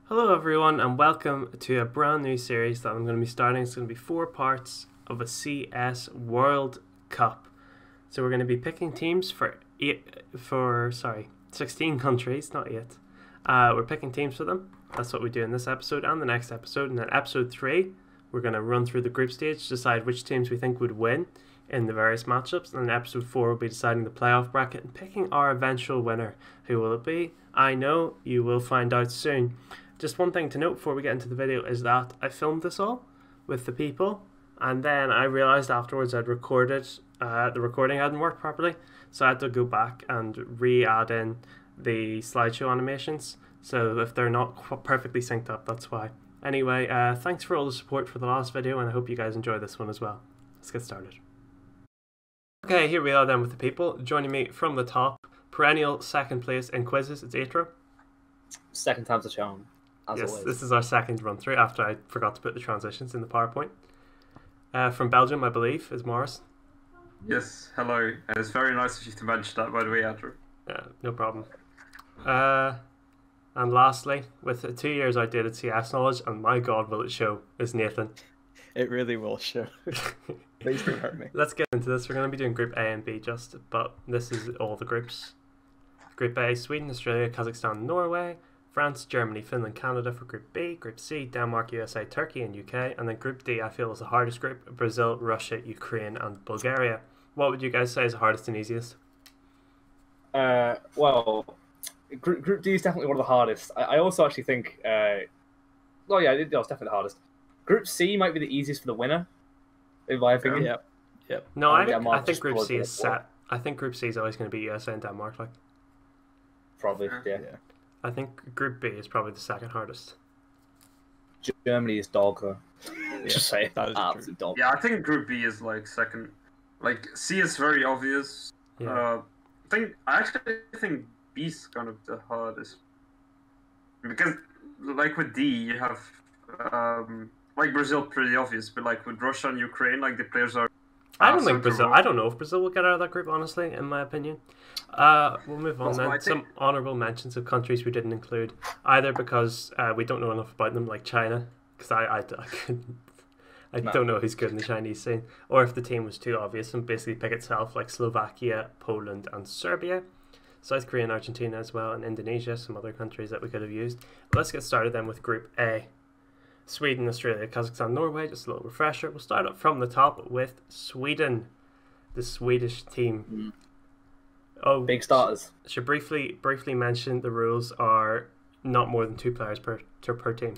Hello everyone and welcome to a brand new series that I'm going to be starting. It's going to be 4 parts of a CS World Cup. So we're going to be picking teams for 16 countries, not 8. We're picking teams for them. That's what we do in this episode and the next episode. And then episode 3, we're going to run through the group stage, decide which teams we think would win in the various matchups. And then episode 4 will be deciding the playoff bracket and picking our eventual winner. Who will it be? I know, you will find out soon. Just one thing to note before we get into the video is that I filmed this all with the people, and then I realised afterwards I'd recorded, the recording hadn't worked properly, so I had to go back and re-add in the slideshow animations, so if they're not perfectly synced up, that's why. Anyway, thanks for all the support for the last video, and I hope you guys enjoy this one as well. Let's get started. Okay, here we are then with the people. Joining me from the top, perennial second place in quizzes, it's Atro. Second time's a charm. Yes, always. This is our second run through after I forgot to put the transitions in the PowerPoint. From Belgium, I believe, is Morris. Yes, hello. And it's very nice of you to mention that, by the way, Atro. No problem. And lastly, with 2 years outdated CS knowledge, and my god will it show, is Nathan. It really will show. Please don't hurt me. Let's get into this. We're going to be doing Group A and B but this is all the groups. Group A, Sweden, Australia, Kazakhstan, Norway. France, Germany, Finland, Canada for Group B. Group C, Denmark, USA, Turkey and UK. And then Group D, I feel is the hardest group. Brazil, Russia, Ukraine and Bulgaria. What would you guys say is the hardest and easiest? Well, Group D is definitely one of the hardest. I also actually think... well, yeah, it was definitely the hardest. Group C might be the easiest for the winner, in my opinion. Yep. No, I think Group C is set. I think Group C is always going to be USA and Denmark. Probably, yeah. I think Group B is probably the second hardest. Germany is dog, though. Yeah, Just say that is absolute dog. Yeah, I think Group B is like second. Like C is very obvious. Yeah. I actually think B is kind of the hardest because, like with D, you have like Brazil, pretty obvious, but like with Russia and Ukraine, like the players are. I don't think Brazil. I don't know if Brazil will get out of that group, honestly, in my opinion. We'll move on then. Some honourable mentions of countries we didn't include, either because we don't know enough about them, like China, because I don't know who's good in the Chinese scene, or if the team was too obvious and basically pick itself, like Slovakia, Poland, and Serbia. South Korea and Argentina as well, and Indonesia, some other countries that we could have used. But let's get started then with Group A. Sweden, Australia, Kazakhstan, Norway. Just a little refresher. We'll start up from the top with Sweden, the Swedish team. Oh, Big starters. Should briefly mention the rules are not more than 2 players per team.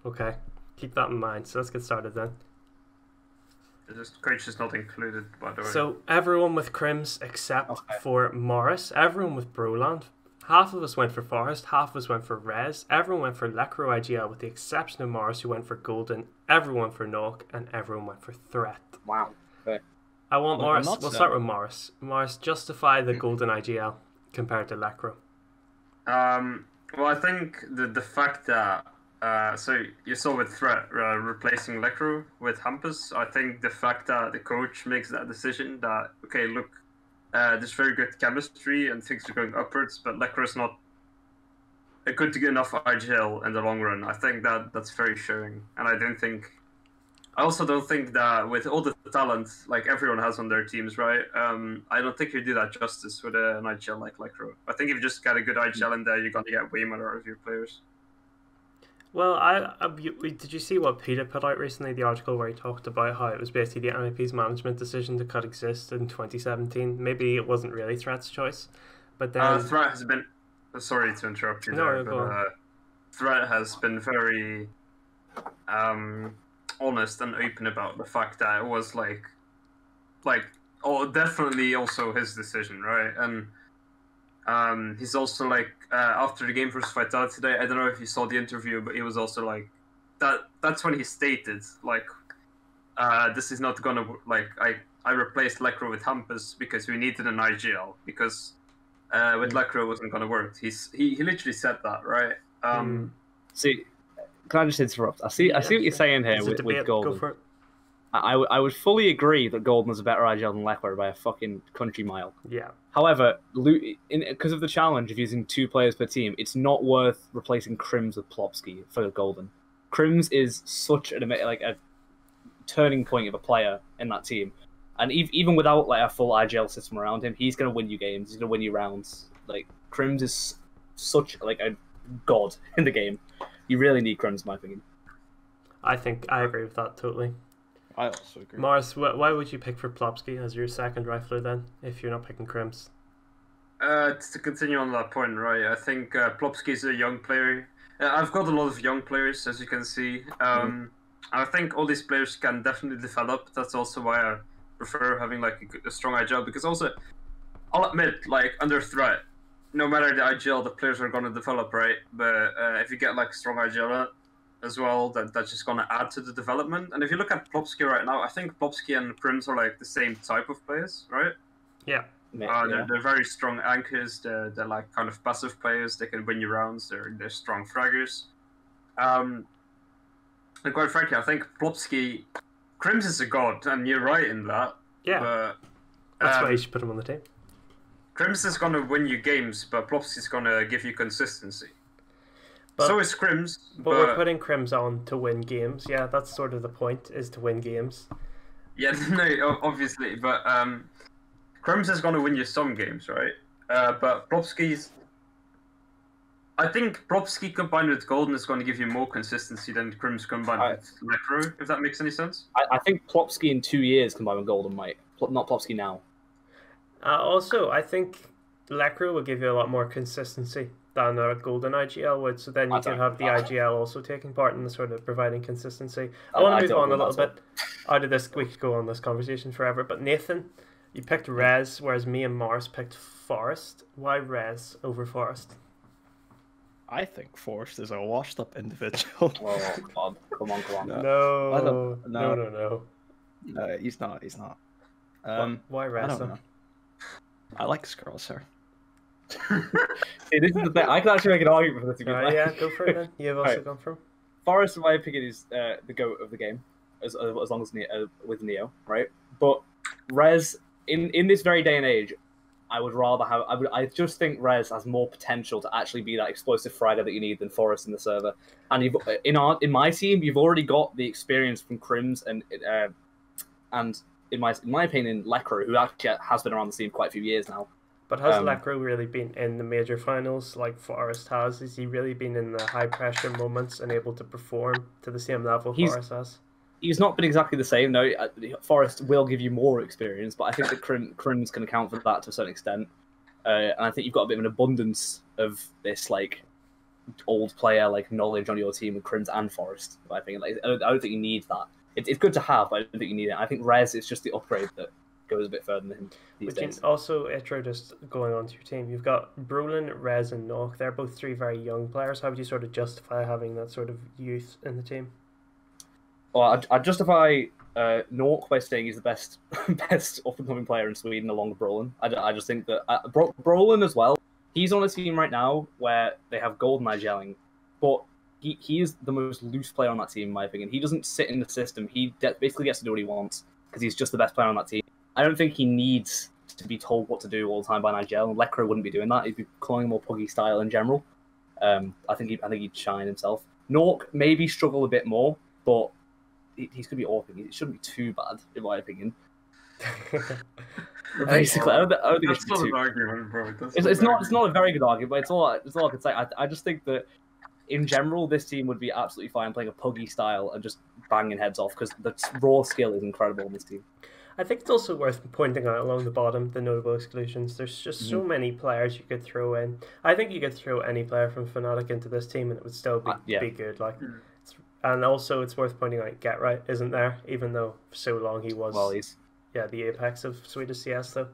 Okay, keep that in mind. So let's get started then. Coach is not included, by the way. So everyone with Crims except for Morris. Everyone with Broland. Half of us went for Forest, half of us went for Rez, everyone went for Lecro IGL with the exception of Morris who went for Golden, everyone for Nok, and everyone went for Threat. Wow. Okay. I want Morris, we'll start with Morris. Morris, justify the Golden IGL compared to Lecro. Well, I think the fact that, so you saw with Threat replacing Lecro with Hampus, I think the fact that the coach makes that decision that, okay, look, there's very good chemistry and things are going upwards, but Lecro is not a good enough IGL in the long run. I think that's very showing, and I also don't think that with all the talent like everyone has on their teams, right? I don't think you do that justice with an IGL like Lecro. I think if you just got a good IGL in there, you're gonna get way more out of your players. Well, did you see what Peter put out recently, the article where he talked about how it was basically the NIP's management decision to cut Exist in 2017? Maybe it wasn't really Threat's choice, but then... Threat has been... Sorry to interrupt you there, but Threat has been very honest and open about the fact that it was definitely also his decision, right? And he's also like, after the game versus Vitality today, I don't know if you saw the interview, but he was also like, that's when he stated, like, this is not gonna, like, I replaced Lecro with Hampus because we needed an IGL, because with Lecro it wasn't gonna work. He literally said that, right? See, can I just interrupt? I see what you're saying here with Golden. Go for it. I would fully agree that Golden is a better IGL than Lecro by a fucking country mile. Yeah. However, because of the challenge of using 2 players per team, it's not worth replacing Crims with Plopsky for Golden. Crims is such a turning point of a player in that team, and even without like a full IGL system around him, he's going to win you games. He's going to win you rounds. Like Crims is such like a god in the game. You really need Crims, in my opinion. I think I agree with that totally. I also agree. Mars, why would you pick for Plopsky as your second rifler then, if you're not picking Crims? To continue on that point, right? I think Plopsky is a young player. I've got a lot of young players, as you can see. I think all these players can definitely develop. That's also why I prefer having like a strong IGL, because also, I'll admit, like under threat, no matter the IGL, the players are going to develop, right? But if you get like strong IGL as well, that's just going to add to the development. And if you look at Plopsky right now, I think Plopsky and Crims are like the same type of players, right? Yeah. They're very strong anchors. They're like kind of passive players. They can win you rounds. They're strong fraggers. And quite frankly, I think Plopsky, Crims is a god, and you're right in that. Yeah. But, that's why you should put him on the team. Crims is going to win you games, but Plopsky is going to give you consistency. But, so is Crims. But we're putting Crims on to win games. Yeah, that's sort of the point, is to win games. Yeah, no, obviously. But Crims is going to win you some games, right? But Plopsky's... I think Plopsky combined with Golden is going to give you more consistency than Crims combined with Necro, if that makes any sense. I think Plopsky in 2 years combined with Golden might. Not Plopsky now. Also, I think Lecro will give you a lot more consistency than a Golden IGL would, so then you can have the IGL also taking part in the sort of providing consistency. I want to move on a little bit out of this. We could go on this conversation forever, but Nathan, you picked Rez, whereas me and Mars picked Forest. Why Rez over Forest? I think Forrest is a washed-up individual. Oh, God. Come on. No. No, he's not. Why Rez? I like Skrull's hair. See, this is the thing. I can actually make an argument for this. Yeah, go for it then. You've also gone for him. Forrest, in my opinion, is the GOAT of the game, as long as with Neo, right? But Rez, in this very day and age, I would rather have. I just think Rez has more potential to actually be that explosive fragger that you need than Forrest in the server. And in my team, you've already got the experience from Crims and in my opinion, Lecro, who actually has been around the scene quite a few years now. But has Lecro really been in the major finals like Forrest has? Has he really been in the high pressure moments and able to perform to the same level Forrest has? He's not been exactly the same. No, Forrest will give you more experience, but I think that Crims can account for that to a certain extent. And I think you've got a bit of an abundance of this like old player like knowledge on your team with Crims and Forrest. I think I don't think you need that. It's good to have, but I don't think you need it. I think Rez is just the upgrade that goes a bit further than him these days. Also, Atro, just going on to your team, you've got Brolin, Rez, and Nok. They're both 3 very young players. How would you sort of justify having that sort of youth in the team? Well, I'd justify Nok by saying he's the best up-and-coming player in Sweden along with Brolin. I just think that Brolin as well, he's on a team right now where they have Golden Eye gelling, but he is the most loose player on that team, in my opinion. He doesn't sit in the system. He basically gets to do what he wants because he's just the best player on that team. I don't think he needs to be told what to do all the time by Nigel, and Lecro wouldn't be doing that. He'd be calling more puggy style in general. I think he'd shine himself. Nork maybe struggle a bit more, but he's going to be awful. It shouldn't be too bad, in my opinion. Basically, I don't think it should be too. Argument, bro. It's not a very good argument, but it's all I can say. I just think that in general, this team would be absolutely fine playing a puggy style and just banging heads off because the raw skill is incredible in this team. I think it's also worth pointing out along the bottom the notable exclusions. There's just so many players you could throw in. I think you could throw any player from Fnatic into this team and it would still be good. And also it's worth pointing out Get Right isn't there, even though for so long he was the apex of Swedish CS though.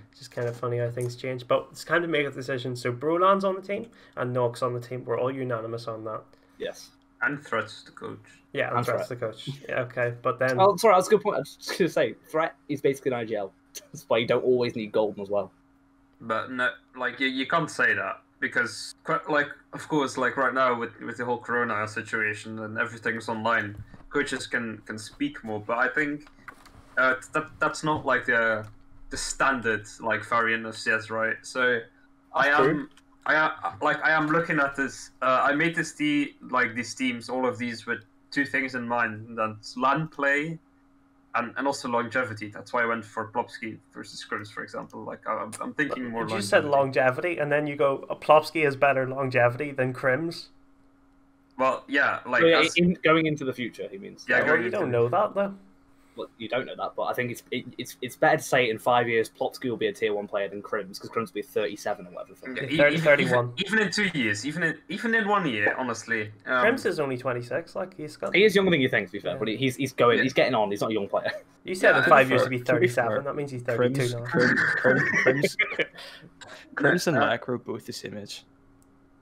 It's just kind of funny how things change. But it's kind of make a decision. So Brolan's on the team and Nok's on the team. We're all unanimous on that. Yes. And Threat's the coach. Yeah, and Threat's the coach. Yeah, okay, but then... Oh, sorry, that's a good point. I was just going to say, Threat is basically an IGL. That's why you don't always need Golden as well. But no, like, you can't say that. Because, like, of course, like right now with the whole Corona situation and everything's online, coaches can speak more. But I think that's not like the the standard like variant of CS, right? So true. I am looking at this. I made these teams, all of these with two things in mind: that's LAN play and also longevity. That's why I went for Plopsky versus Scrims, for example. Like I'm thinking more. You said longevity, and then you go, Plopsky is better longevity than Crims. Well, yeah, like going into the future, he means. Yeah, well, you don't know that though. Well, you don't know that, but I think it's better to say in 5 years Plopsky will be a tier 1 player than Crims, because Crims will be 37 or whatever. Yeah, 31. Even in 2 years, even in 1 year, honestly. Crims is only 26. Like he is younger than you think, to be fair, but he's getting on. He's not a young player. You said in 5 years to be 37. That means he's 32 now. Crims and Lacro both the same age.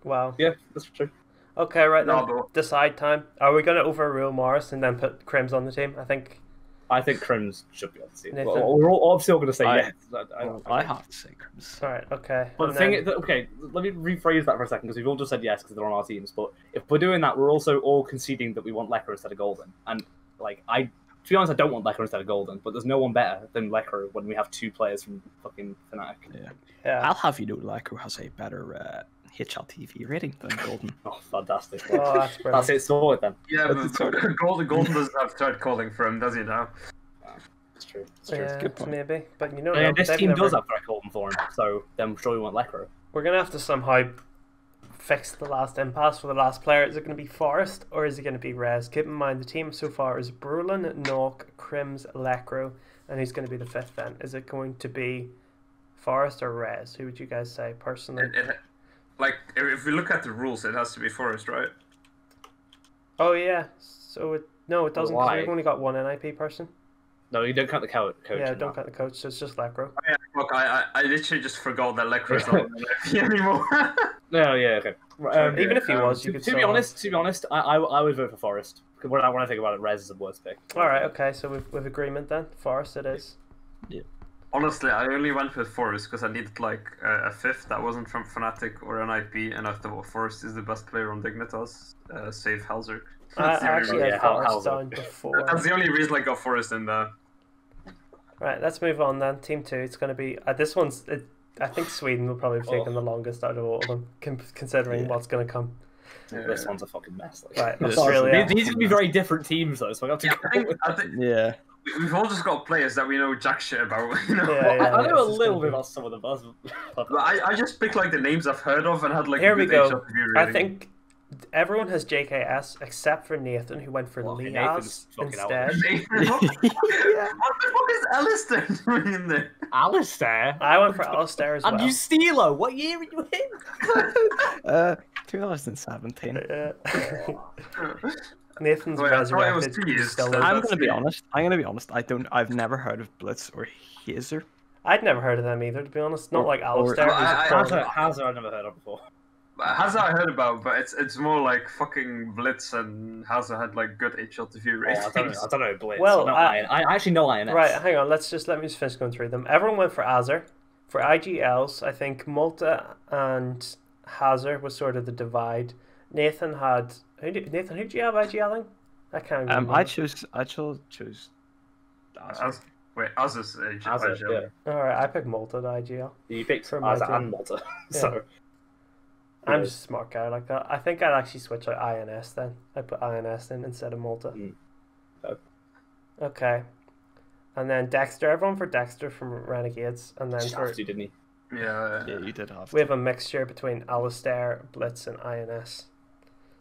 Wow. Yeah, that's true. Okay, right then. Decide time. Are we going to overrule Morris and then put Crims on the team? I think Crims should be on the team. Well, we're all obviously all going to say yes. I have to say Crims. All right, okay. But the thing is, okay, let me rephrase that for a second, because we've all just said yes because they're on our teams. But if we're doing that, we're also all conceding that we want Lekro instead of Golden. And like, to be honest, I don't want Lekro instead of Golden. But there's no one better than Lekro when we have 2 players from fucking Fnatic. Yeah. I'll have you know Lekro has a better HLTV rating than Golden. Oh, fantastic! Oh, that's it sorted then. Yeah, but Golden doesn't have third calling for him, does he now? That's true. Yeah, good point. Maybe, but you know, this team does have third calling for him, so then I'm sure we want Lekro. We're gonna have to somehow fix the last impasse for the last player. Is it going to be Forest or is it going to be Rez? Keep in mind the team so far is Brulin, Nok, Crims, Lekro, and who's going to be the 5th then? Is it going to be Forest or Rez? Who would you guys say personally? Like, if we look at the rules, it has to be Forest, right? Oh yeah. So it doesn't. Because we've only got one NIP person. No, you don't count the coach. Yeah, don't count the coach. So it's just Lekro. Oh, yeah, look, I literally just forgot that Lekro's not on NIP anymore. No, yeah, okay. Even if he was, you could. To be honest, I would vote for Forest. When I think about it, Rez is the worst pick. All right, okay. So with agreement then, Forest it is. Yeah. Honestly, I only went with Forest because I needed like a 5th that wasn't from Fnatic or NIP, and I thought Forest is the best player on Dignitas, save Halzerk. I actually had Forest down before. That's the only reason I got Forest in there. Right, let's move on then. Team 2, it's going to be... this one's... I think Sweden will probably have taken the longest out of all of them, considering what's going to come. Yeah. This one's a fucking mess. Like. Right, Australia. These are going to be very different teams, though, so I think yeah. We've all just got players that we know jack shit about, you know? I know a little bit about some of them. I just picked like the names I've heard of and had like Here a good we go. HLTV I think everyone has JKS except for Nathan, who went for Liaz instead. What the fuck is Alistair doing in there? Alistair? I went for Alistair as well. And you Steelo, what year are you in? 2017. Nathan's resurrected. I'm gonna be honest. I've never heard of Blitz or Hazer. I'd never heard of them either, to be honest. Not like Alistair. Hazard I've never heard of before. Hazard I heard about, but it's more like fucking Blitz, and Hazard had like good HLTV ratings. I don't know Blitz. Well, I actually know INS. Right, hang on. Let me just finish going through them. Everyone went for Azar. For IGLs, I think Malta and Hazard was sort of the divide. Nathan had... Nathan, who did you have IGLing? I can't remember. I chose Azar. Azar's IGL. Yeah. Alright, I picked Malta to IGL. You picked Azar and Malta. Yeah. So... I'm just a smart guy like that. I think I'd actually switch out INS then. I put INS in instead of Malta. Okay. And then Dexter. Everyone for Dexter from Renegades. And then for... didn't he? Yeah, you did have to. We have a mixture between Alistair, Blitz, and INS.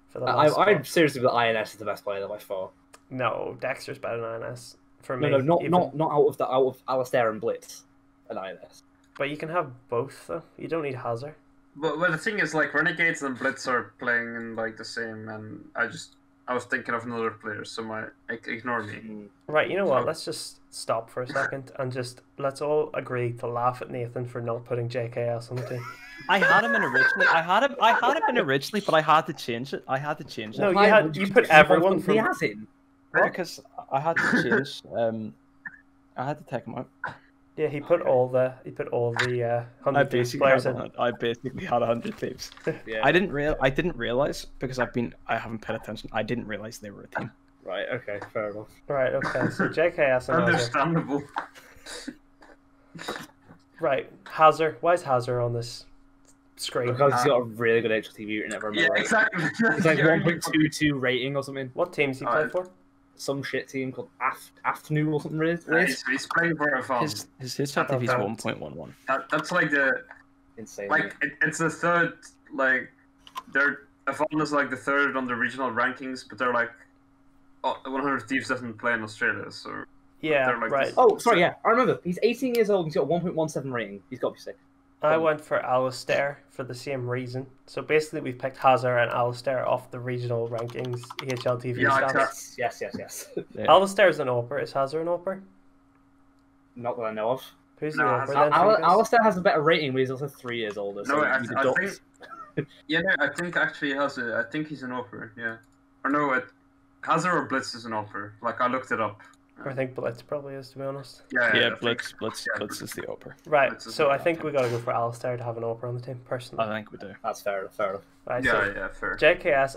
For the I'm seriously that INS is the best player by far. No, Dexter's better than INS. For me. No, not out of Alistair and Blitz and INS. But you can have both though. You don't need Hazard. But the thing is, like, Renegades and Blitz are playing in like the same, and I was thinking of another player, so ignore me. Right, you know what? Let's just stop for a second and let's all agree to laugh at Nathan for not putting JKS on the team. I had him in originally. I had him in originally, but I had to change it. No, you put everyone from... He has him. Because I had to change. I had to take him out. Yeah, he put all the 100 players in. I basically had 100 teams. Yeah. I didn't realize because I haven't paid attention. I didn't realize they were a team. Right. Okay. Fair enough. Right. Okay. So JKS and understandable. Right, Hazard. Why is Hazard on this screen? Because he's got a really good HLTV rating. Ever Yeah, exactly. It's like 1.22 rating or something. What teams he play for? Some shit team called Afternoon or something. Really. He's playing for a farm. His HLTV is 1.11. That's like the Insane. like it's the third like they're Avon is like the third on the regional rankings, but they're like 100 Thieves doesn't play in Australia, so Yeah, they're like right. Oh, sorry, yeah, I remember. He's 18 years old. He's got a 1.17 rating. He's got to be sick. I went for Alistair for the same reason. So basically, we've picked Hazard and Alistair off the regional rankings, HLTV Yeah, stats. Yes. Yeah. Alistair's an AWPer. Is Hazard an AWPer? Not that I know of. Who's No, the AWPer then? Alistair has a better rating, but he's also 3 years older. So No, I he's a think duck. yeah, no, I think actually he has I think he's an offer. Yeah, or no, Hazard or Blitz is an offer. Like I looked it up. I think Blitz probably is, to be honest. Yeah, Yeah, I think- Blitz yeah, is the upper. Right, Blitz is so the I think we got to go for Alistair to have an AWPer on the team, personally. I think we do. That's fair enough. Right, Yeah, so yeah, fair. JKS,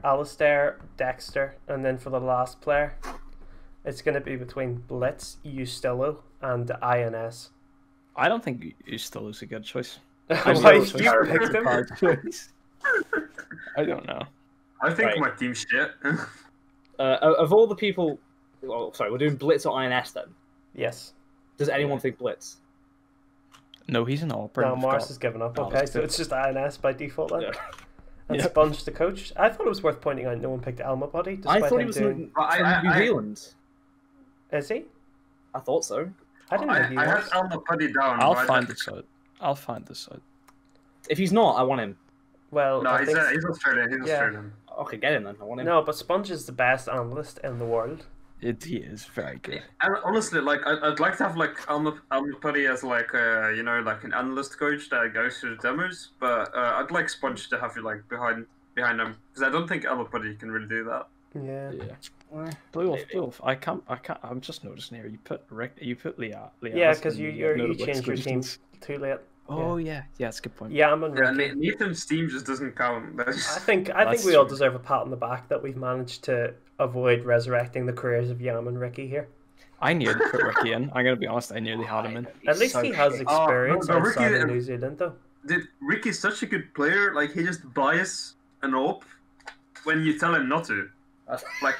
Alistair, Dexter, and then for the last player, it's going to be between Blitz, Ustillo, and INS. I don't think Ustillo is a good choice. Why you picked him? I don't know. I think Right. my team's shit. Of all the people, sorry, we're doing Blitz or INS then. Yes. Does anyone think Blitz? No, he's an upper. No, Morris has given up. Okay, so Alistair. it's just INS by default then. Yeah. And Yep. Sponge the coach. I thought it was worth pointing out no one picked Elma Buddy. I Despite thought he him was doing... from New Zealand. Is he? I thought so. I didn't know he I had was. Elma Putty down. I'll but I find think- this out. If he's not, I want him. Well, No, I he's think... Australian. He's Yeah. Australian. Okay, get him then. I want him. No, but Sponge is the best analyst in the world. He is very good. And honestly, like I'd like to have like Elma Putty as like like an analyst coach that goes through the demos, but I'd like Sponge to have you like behind him because I don't think Elma Putty can really do that. Yeah. Yeah. Blue off. I can't. I'm just noticing here. You put Leah. Yeah, because you changed your team too late. Oh yeah, that's a good point. Yeah, I'm on Yeah, Ricky. Nathan's team just doesn't count. I think That's we all true. deserve a pat on the back that we've managed to avoid resurrecting the careers of Yam and Ricky here. I nearly put Ricky in. I'm gonna be honest. I nearly had him in. At least he has experience no, outside Ricky- of New Zealand, though. Dude, Ricky's such a good player. Like he just buys an op when you tell him not to. Like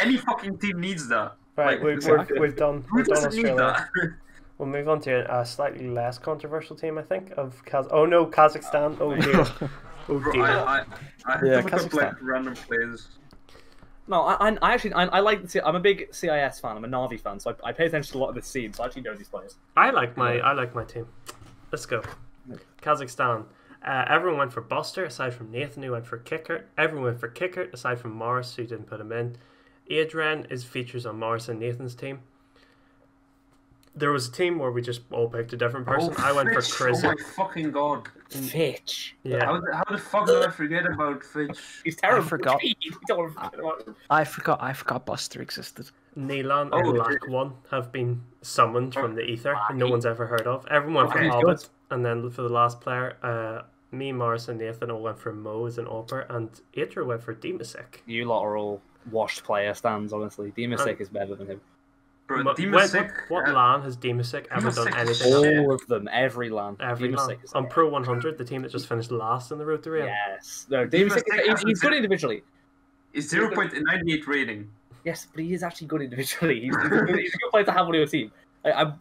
any fucking team needs that. Right, Like, we've done Who doesn't need Australia. that? We'll move on to a slightly less controversial team, I think, of Kazakhstan. Oh dear. Oh Bro, dear. I have Yeah, to look up like Kazakhstan. random players. No, I actually like the. I'm a big CIS fan. I'm a Navi fan, so I pay attention to a lot of this scene. So I actually know these players. I like my team. Let's go. Kazakhstan. Everyone went for Buster aside from Nathan, who went for Kicker. Everyone went for Kicker aside from Morris, who didn't put him in. Adrian is features on Morris and Nathan's team. There was a team where we just all picked a different person. I went for Fitch. Chris. Oh my fucking god! Fitch. Yeah. How the fuck did I forget about Fitch? He's terrible. I forgot. You don't want to forget about him. I forgot Buster existed. Nelan Oh, and dear. Lack One have been summoned from the ether. Lack. No one's ever heard of. Everyone went Okay, for he's Hobbit, and then for the last player, me, Morris, and Nathan all went for Mo as an AWPer, and Atro went for Demasik. You lot are all washed player stands. Honestly, Demasik is better than him. Bro, What Demasik. LAN has Demasik ever done Demasik anything? is else? shit. All of them, every LAN. Every LAN. Demasik is On Pro 100, the team that just finished last in the Road to Real. Yes. No, Demasik. He's good individually. It's 0.98 rating. Yes, but he is actually good individually. He's a good player to have on your team. I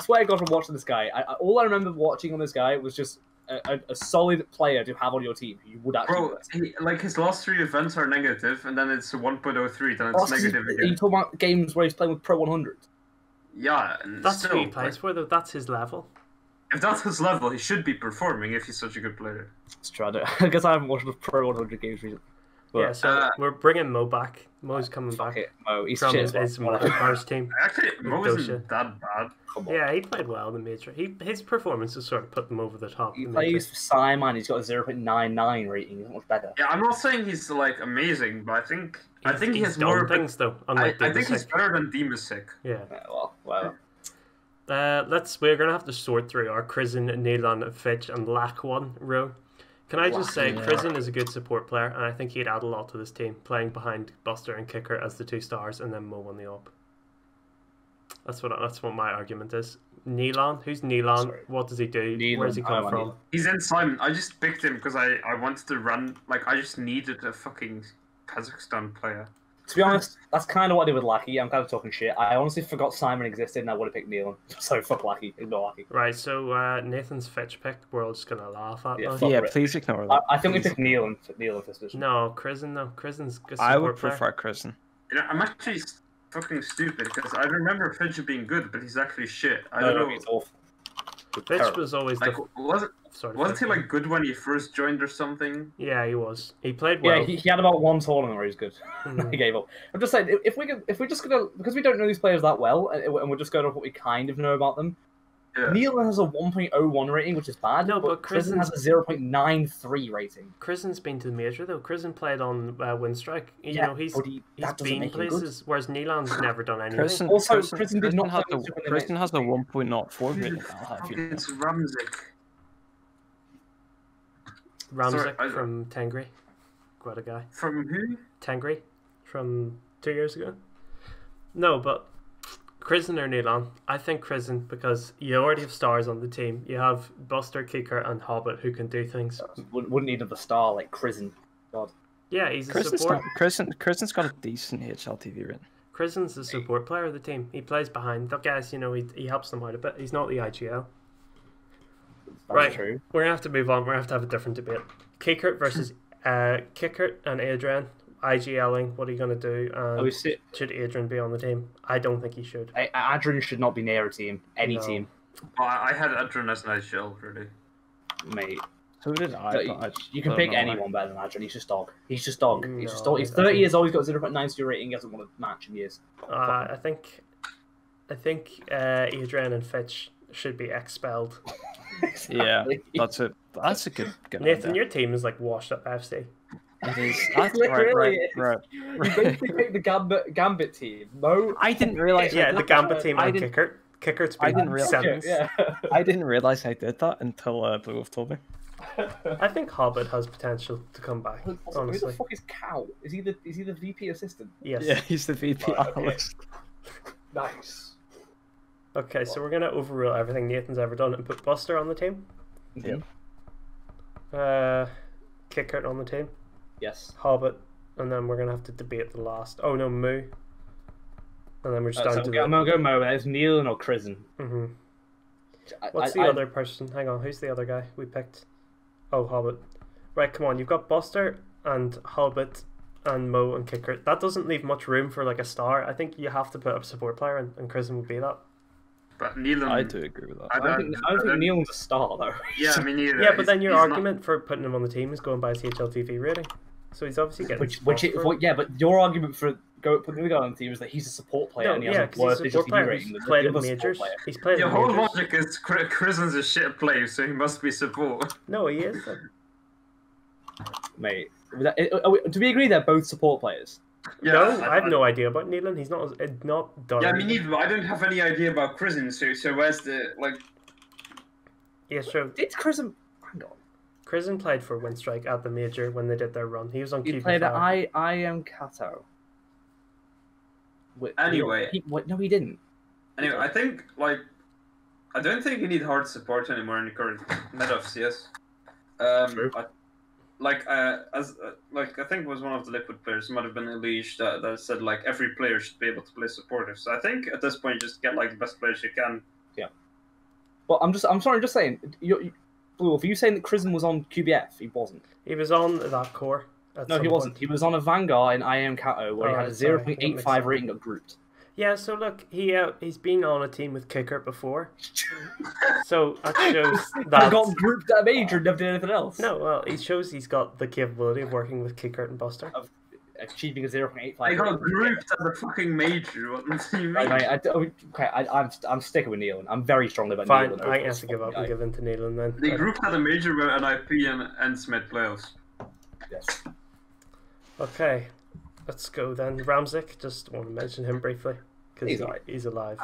swear to God, from watching this guy, all I remember watching on this guy was just a solid player to have on your team. You would actually. Bro, his last 3 events are negative, and then it's 1.03, then it's negative Are you again. talking about games where he's playing with Pro 100? Yeah, and That's still, who he plays for, though. That's his level. if that's his level, he should be performing if he's such a good player. Let's try to. I guess I haven't watched the Pro 100 games recently. But, Yeah, so we're bringing Mo back. Mo's coming back Okay, Mo, he's from shit his as well. first team. Actually, Mo Dosha. isn't that bad. Come on. Yeah, he played well in the major. His performance has sort of put them over the top. He in the major. plays for Simon. He's got a 0.99 rating. He's not much better. Yeah, I'm not saying he's like amazing, but I think he He's has done more. things though. I Unlike think he's Demasik. better than Demasik. Yeah. Well. We're gonna have to sort through our Crizin, Nelan, Fitch, and Lack one row. Can I just say, Crizin is a good support player, and I think he'd add a lot to this team, playing behind Buster and Kicker as the 2 stars, and then Mo on the op. That's what my argument is. Neelan. Who's Neelan? Sorry. What does he do? Neelan. Where's he come from? Neelan. He's in Simon. I just picked him because I wanted to run. Like, I just needed a fucking Kazakhstan player. To be honest, that's kind of what I did with Lackey. I'm kind of talking shit. I honestly forgot Simon existed, and I would have picked Neelan. So fuck Lackey. Ignore Lackey. Right, so Nathan's Fitch pick, we're all just going to laugh at Yeah, now. fuck Yeah, it. please ignore that. I think we picked Neelan for this position. No, Krisen, no. Krisen's a I would support player. prefer Kristen. You know, I'm actually fucking stupid because I remember Fincher being good, but he's actually shit. I No, don't no, know. he's awful. Fitch Terrible. was always Like, the... wasn't Sorry, wasn't he Fitch. like good when he first joined or something? Yeah, he was. He played well. Yeah, he had about one tournament where he's good. Mhm. He gave up. I'm just saying, if we're just gonna, because we don't know these players that well, and we're just going off what we kind of know about them. Yeah. Neelan has a 1.01 rating, which is bad. No, but Kristen has a 0.93 rating. Krisen's been to the major, though. Krisen played on Windstrike. You Yeah, know, he's but that doesn't been make him good. places, whereas Neelan's never done anything. Kristen, Also, Kristen, Kristen did not has play a, with Super Kristen has a Nintendo. 1.04 rating. I'll have you know. It's Ramzik. Ramzik Sorry, I- from Tengri. Quite a guy. From who? Tengri from 2 years ago. No, but Krisen or Neelan? I think Krisen because you already have stars on the team. You have Buster, Kicker, and Hobbit who can do things. Wouldn't need a star like Kristen. God. Yeah, he's a Kristen's, support. Kristen's got a decent HLTV rating. Krisen's the support player of the team. He plays behind. The guys, you know, he helps them out a bit. He's not the IGL. That's Right. true. We're gonna have to move on. We're gonna have to have a different debate. Kickert versus Kickert and Adrian. IGLing. What are you gonna do? We see, Should Adrian be on the team? I don't think he should. Adrian should not be near a team. Any No. team, Oh, I had Adrian as an IGL, really. mate. So did I. But but I you can don't pick know why. anyone better than Adrian. He's just dog. He's just dog. He's just No, dog. He's I 30 think- years old. He's got a 0.92 rating. He hasn't won a match in years. I think Adrian and Fitch should be expelled. Yeah, that's a good Nathan, idea. your team is like washed up FC. It is. That's Literally right. You basically picked the Gambit team. Mo. I didn't realize. Yeah, the Gambit team I and didn't- Kickert. Kickert's I been didn't realize- sevens. Yeah. I didn't realize I did that until Blue Wolf told me. I think Hobbit has potential to come back. Who the Honestly, fuck is Cow? Is he the VP assistant? yes. Yeah, he's the VP Right, okay. analyst. Nice. Okay, so we're gonna overrule everything Nathan's ever done and put Buster on the team. Yeah. Kickert on the team. Yes. Hobbit, and then we're gonna have to debate the last. Oh no, Moo. And then we're just down to I'm gonna go Mo. It's Neelan or Krisen. hmm I- What's the other person? Hang on, who's the other guy we picked? Oh, Hobbit. Right, come on. You've got Buster and Hobbit and Mo and Kicker. That doesn't leave much room for like a star. I think you have to put a support player in, and Kristen would be that. But Neelan. I do agree with that. I don't think Neelan's a star though. Yeah, I mean, Yeah, but then your argument for putting him on the team is going by his HLTV rating. So he's obviously getting Yeah, but your argument for putting the guy on the team is that he's a support player no, and he yeah, has a because worse he's a support HLTV player rating who's than played the in other majors. support player. He's played Your in whole majors. logic is Kristen's a shit player, so he must be support. No, he is. Mate, do we agree they're both support players? No, I have no idea about Neelan. He's not done. Yeah, me neither. But I don't have any idea about Kristen. So where's the like? Yeah, sure. Did Krisen? Hang on. Kristen played for Windstrike at the major when they did their run. He was on He QB5. played at I am Kato. Anyway. No, he didn't. Anyway, I think like I don't think you need hard support anymore in the current meta of CS. True. I think it was one of the Liquid players, might have been Elish, that said like every player should be able to play supportive. So I think at this point just get like the best players you can. Well, I'm saying. Blue Wolf, are you saying that Krisen was on QBF? He wasn't. He was on that core. At No, some he wasn't. point. He was on a Vanguard in I am Kato where he had a Alright, sorry, that makes 0.85 sense. rating got grouped. Yeah, so look, he's been on a team with Kicker before, so that shows I that. got grouped at a major and never did anything else. No, well, he shows he's got the capability of working with Kicker and Buster. Achieving a 0.85. I got rating. grouped at the fucking major. What do you mean? I'm sticking with Neelan. I'm very strongly about Fine, Neelan. I have to give up and give in to Neelan then. They grouped at a major where NIP and Smith playoffs. Yes. Okay, let's go then. Ramzik, just want to mention him briefly because He's alright. he's alive.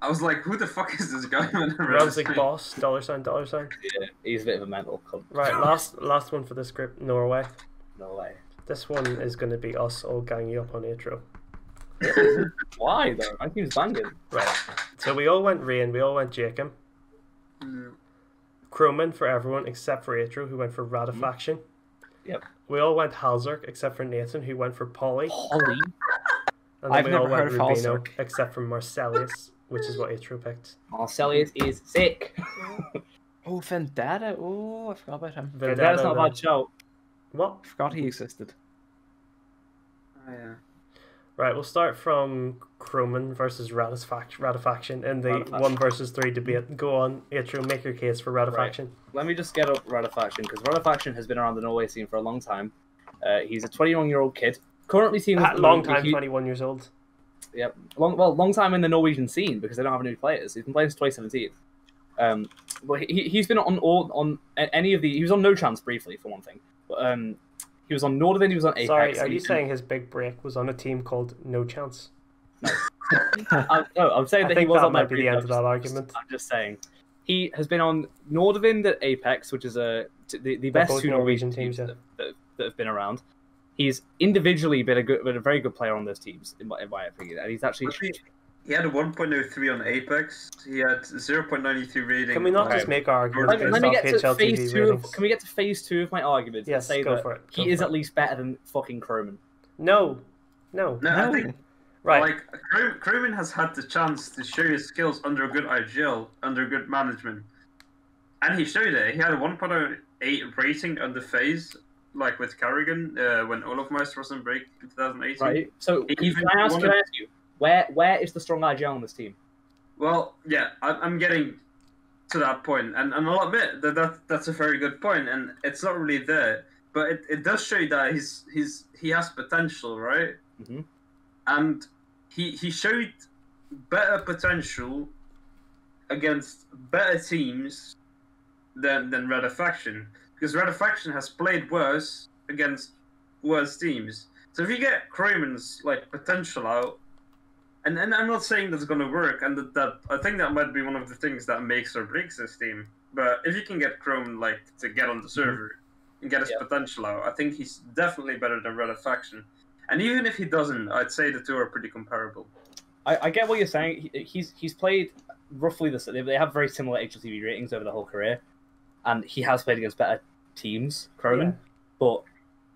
I was like, who the fuck is this guy? Ramzik boss, $sign. Yeah, he's a bit of a mental cunt. Right, last one for this group, Norway. No way. This one is going to be us all ganging up on Atro. Why though? My team's banging. Right. So we all went Rain, we all went Jacob. Mm. Croman for everyone except for Atro, who went for Ratifaction. Yep. We all went Halzerk except for Nathan, who went for Polly. Polly. And then I've we never all went heard of Rubino Halzerk. except for Marcellius, which is what Atro picked. Marcellius is sick. Oh, Vendetta. Oh, I forgot about him. That's not a bad show. What? I forgot he existed. Oh, yeah. Right, we'll start from Croman versus Ratifaction in the Ratifaction. 1 versus 3 debate. Go on, Atro, make your case for Ratifaction. Let me just get up Ratifaction, because Ratifaction has been around the Norway scene for a long time. He's a 21-year-old kid. Currently seen as Long time, 21 years old. Yep. Long time in the Norwegian scene because they don't have any players. He's been playing since 2017. But he's been on any of the. He was on No Chance briefly for one thing. But he was on Nordavind. He was on Apex. Sorry, are you saying his big break was on a team called No Chance? No. I'm saying I that he think was that on might that be brief. the end of that argument. I'm just saying. He has been on Nordavind at Apex, which is the best both two Norwegian teams yeah. that have been around. He's individually been a very good player on those teams, in my opinion, and he's actually. He had a 1.03 on Apex. He had 0.93 rating. Can we not just make our arguments based Let me off get to HLTV phase two. ratings? Can we get to phase 2 of my argument? Yes, and say go that for it. He is at least better than fucking Croman. No. No, I think Right. like Crewman has had the chance to show his skills under a good IGL, under good management, and he showed it. He had a 1.08 rating under phase, like with Carrigan when Olofmeister was in break in 2018. Right. So Even can I ask you, where is the strong IGL on this team? Well, yeah, I'm getting to that point, and I'll admit that's a very good point, and it's not really there, but it does show that he has potential, right? Mm-hmm. And he showed better potential against better teams than Ratifaction, because Ratifaction has played worse against worse teams. So if you get Croman's like potential out, and I'm not saying that's going to work, and that I think that might be one of the things that makes or breaks this team. But if you can get Croman like to get on the server and get his potential out, I think he's definitely better than Ratifaction. And even if he doesn't, I'd say the two are pretty comparable. I get what you're saying. He's played roughly the same. They have very similar HLTV ratings over the whole career, and he has played against better teams, Croman. Yeah. But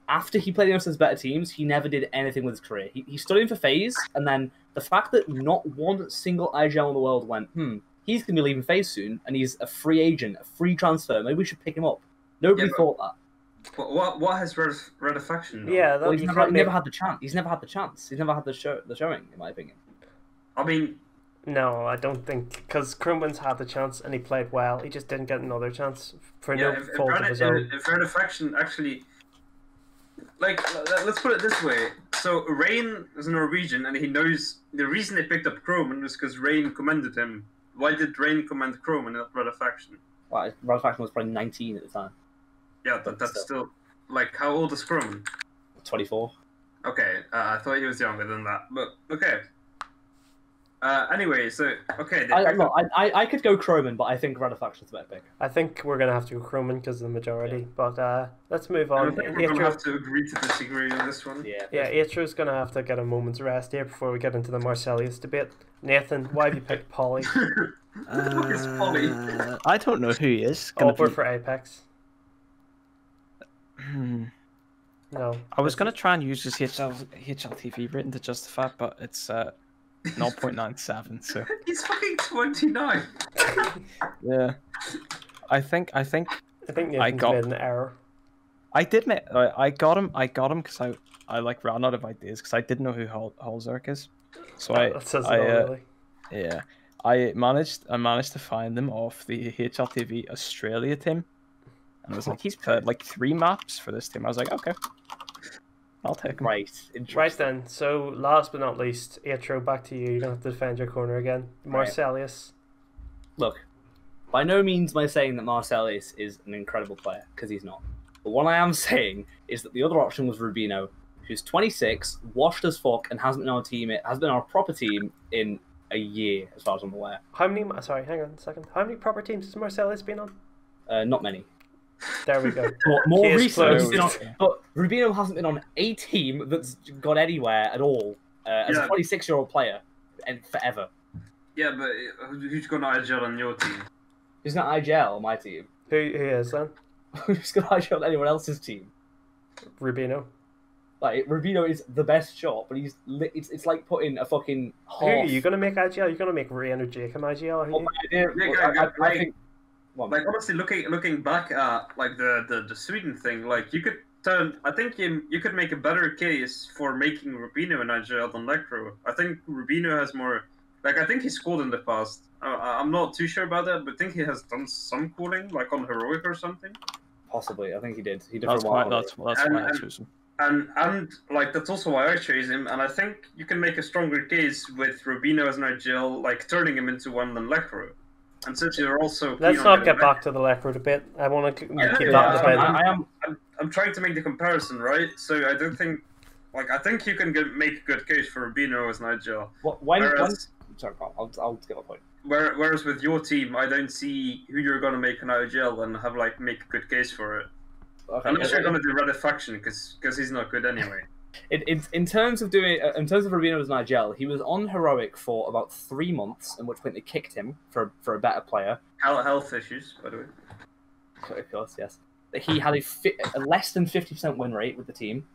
after he played against his better teams, he never did anything with his career. He stood in for FaZe, and then the fact that not one single IGL in the world went, he's going to be leaving FaZe soon, and he's a free agent, a free transfer, maybe we should pick him up. Nobody thought that. What has Ratifaction done? Yeah, Well, he never had the chance. He's never had the chance. He's never had the showing, in my opinion. I mean, no, I don't think, because Croman's had the chance and he played well. He just didn't get another chance for no fault of his own. If Ratifaction actually, like, let's put it this way. So Rain is a Norwegian, and he knows the reason they picked up Croman was because Rain commended him. Why did Rain commend Croman and not Ratifaction? Well, Ratifaction was probably 19 at the time. Yeah, that's still like, how old is Croman? 24. Okay, I thought he was younger than that, but okay. Anyway, so okay. I could go Croman, but I think Ratifaction's a better pick. I think we're going to have to go Croman because of the majority, but let's move on. I think we're going to have to agree to disagree on this one. Yeah, Atro's going to have to get a moment's rest here before we get into the Marcellius debate. Nathan, why have you picked Polly? It's Polly. I don't know who he is. Over for Apex. No. I was going to try and use his HLTV rating to justify it, but it's 0.97, so... He's fucking 29! Yeah. I think Nathan's made an error. I did make... I got him because I like ran out of ideas, because I didn't know who Halzerk is. So that says it all, really. Yeah. I managed to find him off the HLTV Australia team. And I was like, he's played like 3 maps for this team. I was like, okay, I'll take him. Right then. So last but not least, Atro, back to you. You're gonna have to defend your corner again. Marcellius. Look, by no means am I saying that Marcellius is an incredible player, because he's not. But what I am saying is that the other option was Rubino, who's 26, washed as fuck, and hasn't been on a team. It has been on a proper team in a year, as far as I'm aware. How many? Sorry, hang on a second. How many proper teams has Marcellius been on? Not many. There we go. But more recently, but Rubino hasn't been on a team that's got anywhere at all. as Yeah. a 26-year-old player, and forever. Yeah, but who's got IGL on your team? Who's got IGL on my team? Who is then? Who's got IGL on anyone else's team? Rubino. Like, Rubino is the best shot, but it's like putting a fucking half... Who are you going to make IGL? You're going to make Rain or Jacob IGL, aren't you? I think... Like, honestly, looking back at like the Sweden thing, like you could turn. I think you could make a better case for making Rubino an IGL than Lecro. I think Rubino has more. Like, I think he scored in the past. I'm not too sure about that, but I think he has done some cooling, like on Heroic or something. Possibly, I think he did. He did That's for a while. why I chose him. And like that's also why I chose him. And I think you can make a stronger case with Rubino as an IGL, like turning him into one than Lecro. And since you're also Let's not get back to the Lecro debate. I want to keep that in the I'm trying to make the comparison, right? So I don't think, like, I think you can make a good case for Rubino as an IGL. Sorry, I'll get my point. Whereas with your team, I don't see who you're going to make an IGL and have like make a good case for it. Okay, Unless you're going to do Redefaction, because he's not good anyway. In terms of Rubino as an IGL, he was on Heroic for about 3 months, in which point they kicked him for a better player. Health issues, by the way. Of course, yes. He had a less than 50% win rate with the team,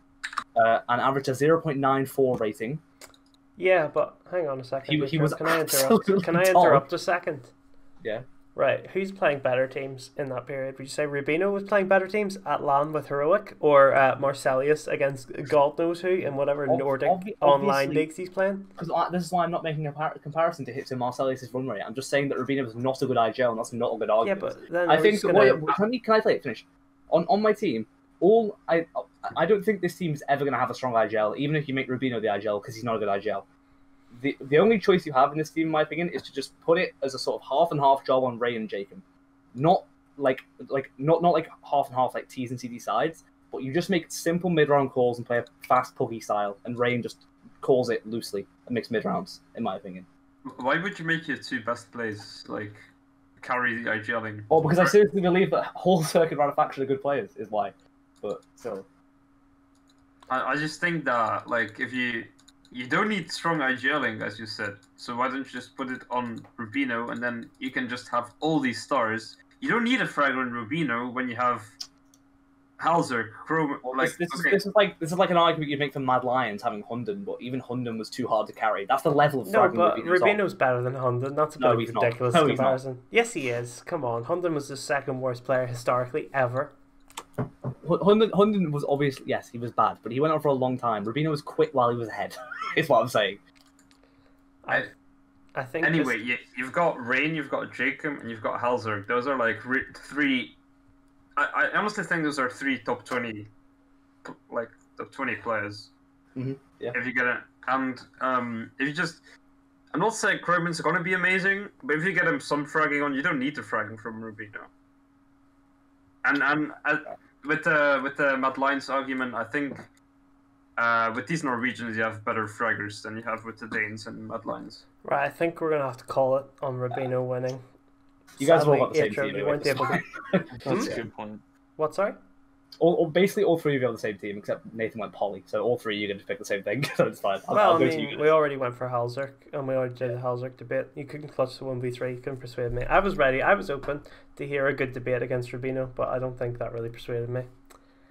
and averaged a 0.94 rating. Yeah, but hang on a second. He was Can I interrupt a second? Yeah. Right. Who's playing better teams in that period? Would you say Rubino was playing better teams at LAN with Heroic, or Marcellus against God knows who in whatever Nordic online leagues he's playing? Because this is why I'm not making a comparison to Marcellus' run rate. I'm just saying that Rubino was not a good IGL, and that's not a good argument. Yeah, but then I think. Can I play it? Finish. On my team, I don't think this team is ever going to have a strong IGL, even if you make Rubino the IGL, because he's not a good IGL. The only choice you have in this team, in my opinion, is to just put it as a sort of half and half job on Ray and Jacob, not like half and half like T's and CD sides, but you just make simple mid round calls and play a fast puggy style, and Rain just calls it loosely and makes mid rounds, in my opinion. Why would you make your two best plays like carry the IGLing? Oh, because I seriously believe that whole circuit Redefaction are good players, is why. But still, I just think that like if you don't need strong IGLing, as you said, so why don't you just put it on Rubino, and then you can just have all these stars. You don't need a fragger in Rubino when you have Halzer, Chrome. This is like an argument you'd make for Mad Lions having Hunden, but even Hunden was too hard to carry. That's the level of fragging. No, but Rubino's better than Hunden. That's a bit of a ridiculous comparison. Yes, he is. Come on, Hunden was the second worst player historically ever. Hunden was obviously, yes, he was bad, but he went on for a long time. Rubino was quit while he was ahead, is what I'm saying. I think. Anyway, you've got Rain, you've got Jacob, and you've got Halzerg. Those are like three. I honestly think those are three top 20, like top 20 players. Mm-hmm. Yeah. If you get it, and if you just, I'm not saying Krogman's gonna be amazing, but if you get him some fragging on, you don't need to frag him from Rubino. And with the Mad Lions argument, I think with these Norwegians you have better fraggers than you have with the Danes and Mad Lions. Right, I think we're gonna have to call it on Rubino winning. You guys were on the same Atro, team. you weren't able to. That's a good point. What? Sorry. Basically, all three of you are on the same team, except Nathan went Poly, so all three you're going to pick the same thing, so it's fine. I'll go to you. We already went for Halzerk, and we already did a Halzerk debate. You couldn't clutch the 1v3, you couldn't persuade me. I was ready, I was open to hear a good debate against Rubino, but I don't think that really persuaded me.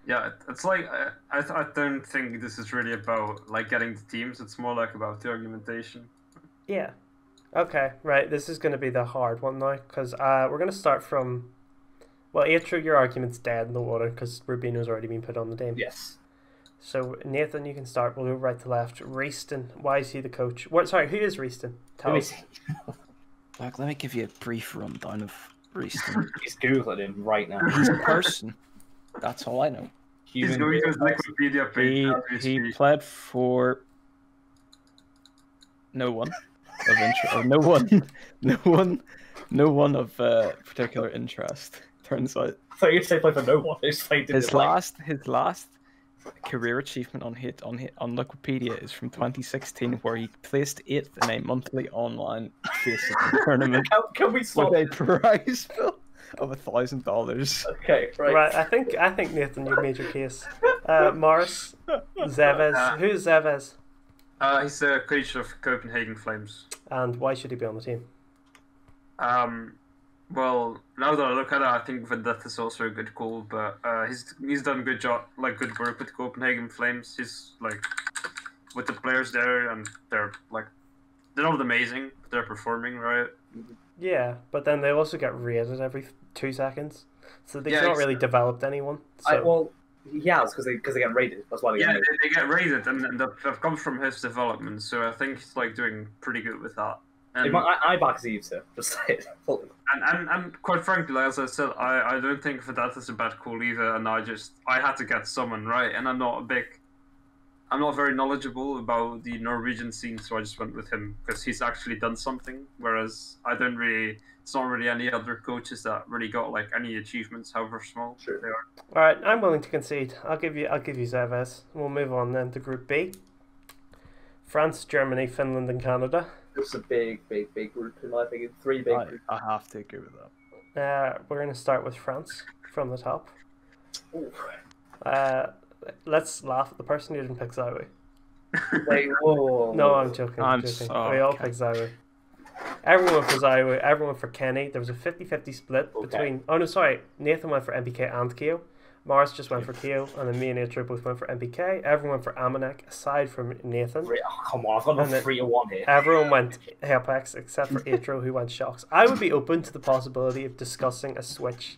Yeah, it's like, I don't think this is really about like getting the teams, it's more like about the argumentation. Yeah. Okay, right, this is going to be the hard one now, because we're going to start from... Well, Atro, your argument's dead in the water because Rubino's already been put on the team. Yes. So, Nathan, you can start. We'll go right to left. Reeston, why is he the coach? Sorry, who is Reeston? Tell us. Look, let me give you a brief rundown of Reeston. He's Googling him right now. He's a person. That's all I know. He's going to his Wikipedia page. He played for no one of interest, or no one of particular interest. Turns out. So you say play for no one. His last career achievement on Wikipedia is from 2016, where he placed 8th in a monthly online Facebook tournament. Can we stop? With a prize bill of $1,000. Okay, right. Right, I think Nathan, you've made your case. Morris, Zevez. Who's Zevez? He's the coach of Copenhagen Flames. And why should he be on the team? Well, now that I look at it, I think Vendetta is also a good call, but he's done good job, like good work with Copenhagen Flames. He's like with the players there, and they're not amazing, but they're performing, right? Yeah, but then they also get raided every 2 seconds, so they've Yeah, not really developed anyone. So. Well, he has because they get raided. That's why they get Yeah, raided. they get raided, and that comes from his development. So I think he's like doing pretty good with that. And I back Zeev, sir. Just say it. and quite frankly, as I said, I don't think that is a bad call either. And I had to get someone right, and I'm not very knowledgeable about the Norwegian scene, so I just went with him because he's actually done something. Whereas it's not really any other coaches that really got like any achievements, however small they are. All right, I'm willing to concede. I'll give you Zevez. We'll move on then to Group B. France, Germany, Finland, and Canada. It's a big group in my opinion. 3 big groups. I have to agree with that. We're going to start with France from the top. Ooh. Let's laugh at the person who didn't pick Zawi. Wait, whoa. No, I'm joking. We all picked Zawi. Everyone for Zawi, everyone for Kenny. There was a 50-50 split between... Oh, no, sorry. Nathan went for MBK and Keo. Mars just went for Keo, and then me and Atro both went for MBK. Everyone for Amanek, aside from Nathan. Oh, come on, I've got no 3-1 here. Everyone went Apex, except for Atro, who went Shocks. I would be open to the possibility of discussing a switch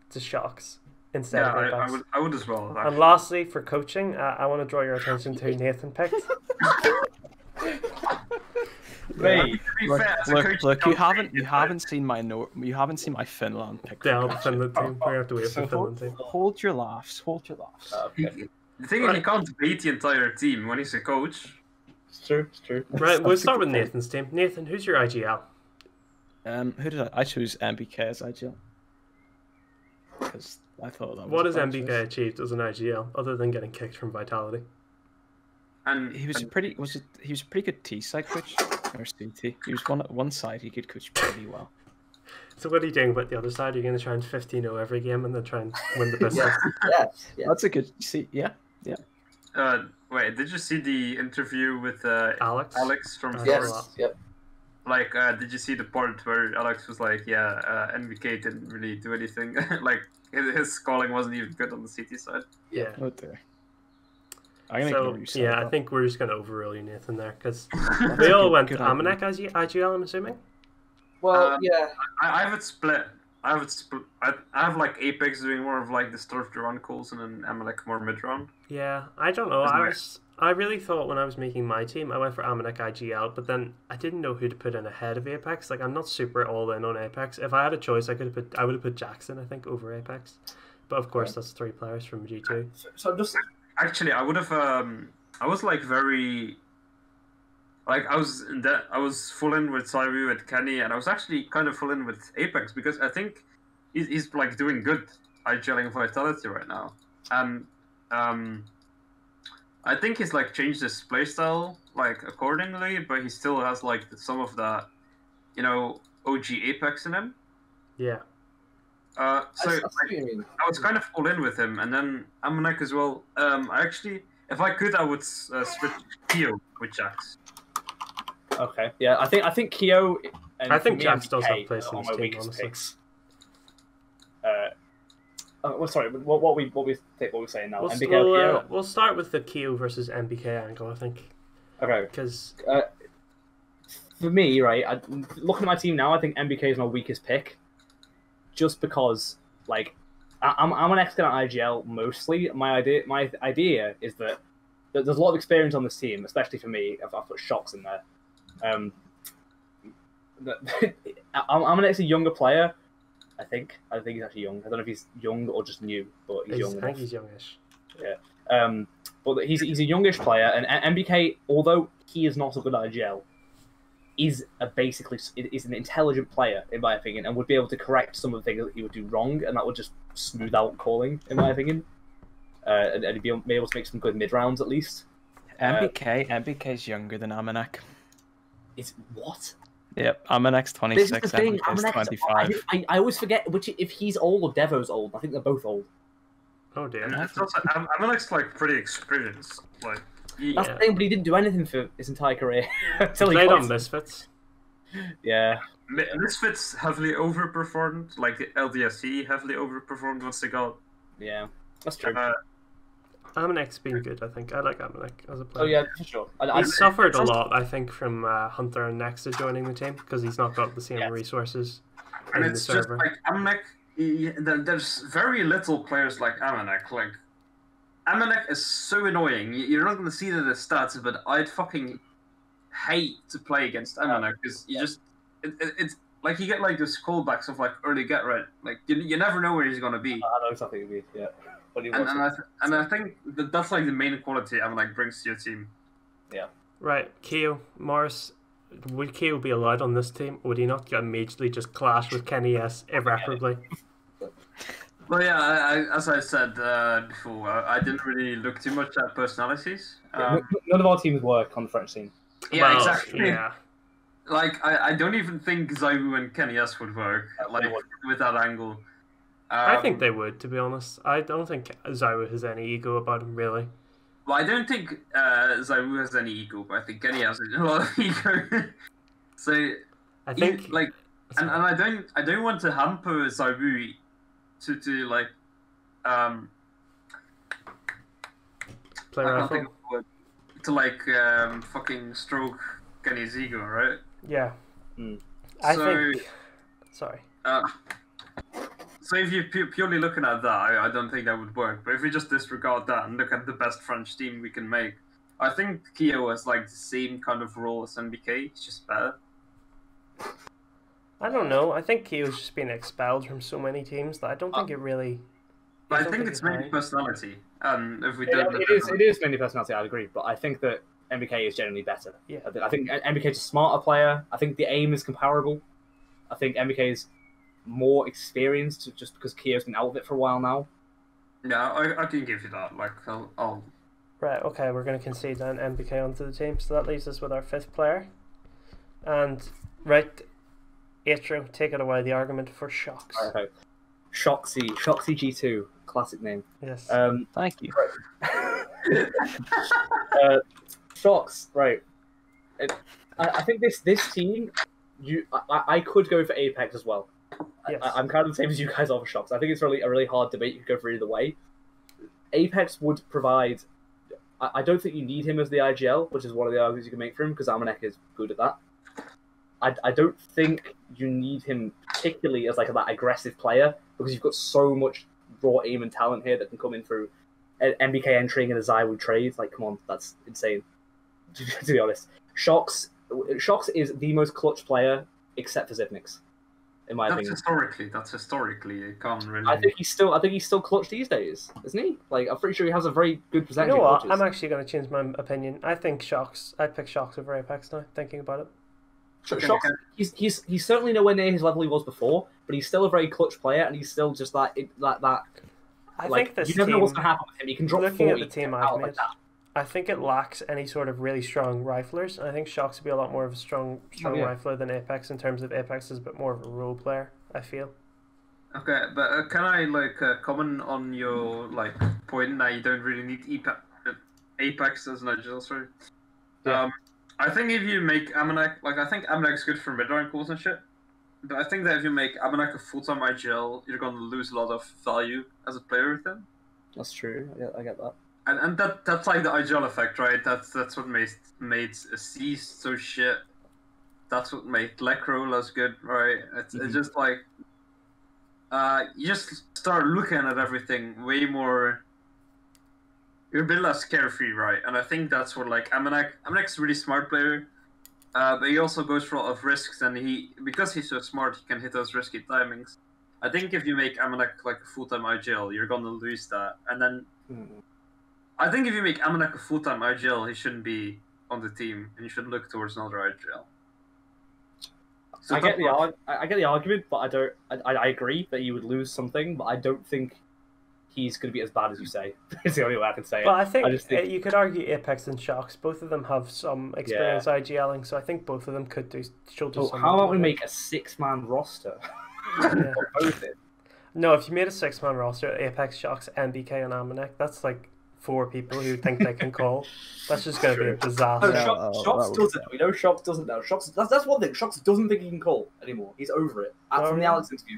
to Shocks instead of Apex. I would as well. Actually. And lastly, for coaching, I want to draw your attention to who Nathan picked. Look, you haven't seen my Finland pick. Yeah, the Finland team. We have to wait for Finland team. Hold your laughs. Okay. The thing is, he can't beat the entire team when he's a coach. It's true. Right, we'll start with Nathan's team. Nathan, who's your IGL? Who did I chose MBK as IGL? Because I thought that was what has MBK achieved as an IGL other than getting kicked from Vitality? And he was a pretty good T side coach or CT. He was one side he could coach pretty well. So what are you doing with the other side? Are you going to try and 15-0 every game and then try and win the business? Yes. That's a good yeah. Wait, did you see the interview with Alex from Yes. Yep. Like, did you see the part where Alex was like, NBK didn't really do anything. Like, his calling wasn't even good on the CT side. Yeah. Oh dear. I think we're just going to overrule you, Nathan, there, because we all went Amanek as IGL, I'm assuming? Well, yeah. I have it split. I have like Apex doing more of like the start to run calls and then Amanek more mid run. Yeah, I don't know. I really thought when I was making my team, I went for Amanek IGL, but then I didn't know who to put in ahead of Apex. Like, I'm not super all in on Apex. If I had a choice, I would have put Jackson, I think, over Apex. But of course, that's 3 players from G2. So just actually, I would have. I was like very. Like I was full in with Cyru, with Kenny, and I was actually kind of full in with Apex because I think he's like doing good IGLing Vitality right now, and I think he's like changed his playstyle like accordingly, but he still has like some of that, OG Apex in him. Yeah. I was kind of full in with him, and then Amanek as well. I actually, if I could, I would switch Keo with Jax. Okay. Yeah, I think Keo. And I think Jax MBK does have place in are his my team, weakest honestly. picks. Sorry. What we saying now? MBK or Keo? We'll start with the Keo versus MBK angle, I think. Okay. Because for me, right, looking at my team now, I think MBK is my weakest pick, just because like I'm an expert at IGL mostly. My idea is that there's a lot of experience on this team, especially for me. I've put Shocks in there. I'm an actually younger player. I think he's actually young. I don't know if he's young or just new, but he's young. I think he's youngish. Yeah. But he's a youngish player, and MBK, although he is not so good at IGL, is an intelligent player in my opinion, and would be able to correct some of the things that he would do wrong, and that would just smooth out calling in my opinion. And he'd be able to make some good mid rounds at least. MBK's younger than Amanek. Is what? Yep, Amanek's 26, MBK's 25. I always forget if he's old or Devo's old. I think they're both old. Oh dear. And it's also, Amanek's like pretty experienced. Like That's the thing, but he didn't do anything for his entire career until he Played got on Misfits. Yeah. Misfits heavily overperformed, like the LDSC heavily overperformed once they got. Yeah, that's true. Amonek's been good, I think. I like Amonek as a player. Oh yeah, for sure. He suffered a lot, I think, from Hunter and Nexa joining the team because he's not got the same resources And in it's the just server. like Amonek. There's very little players like Amonek. Like Amonek is so annoying. You're not going to see that in the stats, but I'd fucking hate to play against Amonek because you just it's like you get like this callbacks of like early get right. Like you never know where he's going to be. I know exactly what you mean. Yeah. And I think that's like the main quality Amonek brings to your team. Yeah. Right, Keo, Morris, would Keo be allowed on this team? Would he not get immediately just clash with Kenny S irreparably? Well, yeah, as I said before, I didn't really look too much at personalities. None of our teams work on the French team. Yeah, Well, exactly. Yeah. Like, I don't even think Zaiwu and Kenny S would work, like, with that angle. I think they would, to be honest. I don't think Zaiwu has any ego about him, really. Well, I don't think Zaiwu has any ego, but I think Kenny has a lot of ego. So, I think... like, and I don't want to hamper Zaiwu to like, play I can't rifle. think of the word. To like fucking stroke Kenny's ego, right? Yeah. Mm. I So- think... Sorry. So if you're purely looking at that, I don't think that would work. But if we just disregard that and look at the best French team we can make, I think Keo has like the same kind of role as NBK. It's just better. I don't know. I think Keo's just been expelled from so many teams that I don't think it really... But I don't think it's mainly high. personality. If we Yeah, don't, it is mainly personality. I'd agree, but I think that MBK is generally better. Yeah. I think MBK is a smarter player. I think the aim is comparable. I think MBK is more experienced just because Keo's been out of it for a while now. Yeah, I can give you that. Like, I'll Right, okay, we're going to concede then MBK onto the team. So that leaves us with our fifth player. And, right, Atro, take it away, the argument for Shocks. Okay. Shoxy G2, classic name. Yes. Thank you. Shocks, right. I think this team, I could go for Apex as well. Yes. I'm kind of the same as you guys are for Shocks. I think it's really a really hard debate. You could go for either way. Apex would provide... I don't think you need him as the IGL, which is one of the arguments you can make for him, because Amonek is good at that. I don't think you need him particularly as like that aggressive player, because you've got so much raw aim and talent here that can come in through MBK entering in a Zaiwu trade. Like, come on, that's insane. To be honest, Shocks is the most clutch player except for Zivnix, in my opinion. That's historically. You can't really. I think he's still clutch these days, isn't he? Like, I'm pretty sure he has a very good You percentage. know of what? clutches. I'm actually going to change my opinion. I think Shocks... I'd pick Shocks over Apex now, thinking about it. Shocks, he's certainly nowhere near his level he was before, but he's still a very clutch player, and he's still just that. I Like, think this you never know team... what's going to happen with him. He can drop Looking 40 at the team out I've like made, that. I think it lacks any sort of really strong riflers. And I think Shocks would be a lot more of a strong Oh, yeah. rifler than Apex in terms of Apex is a bit more of a role player, I feel. Okay, but can I comment on your point that you don't really need Apex as an IGL? Sorry. Yeah. I think if you make Amonek, I think Amonek's good for mid-rank calls and shit. But I think that if you make Amonek a full-time IGL, you're going to lose a lot of value as a player with him. That's true. Yeah, I get that. And that's like the IGL effect, right? That's what made C so shit. That's what made Lecro less good, right? It's just like you just start looking at everything way more. You're a bit less carefree, right? And I think that's what Amonek's a really smart player, but he also goes for a lot of risks, and because he's so smart, he can hit those risky timings. I think if you make Amonek like a full-time IGL, you're gonna lose that, and then. I think if you make Amonek a full-time IGL, he shouldn't be on the team, and you should look towards another IGL. So I get the argument, but I agree that you would lose something, but I don't think he's going to be as bad as you say. It's the only way I can say it. But I think, just think you could argue Apex and Shocks. Both of them have some experience IGLing, so I think both of them could show So some. how about we make a 6-man roster? Yeah. For both it. No, if you made a 6-man roster, Apex, Shocks, MBK, and Amonek, that's like 4 people who think they can call. That's just going to be a disaster. Yeah, Shops that doesn't. We know Shops doesn't know. Shops. That's one thing. Shops doesn't think he can call anymore. He's over it. From the Alex interview.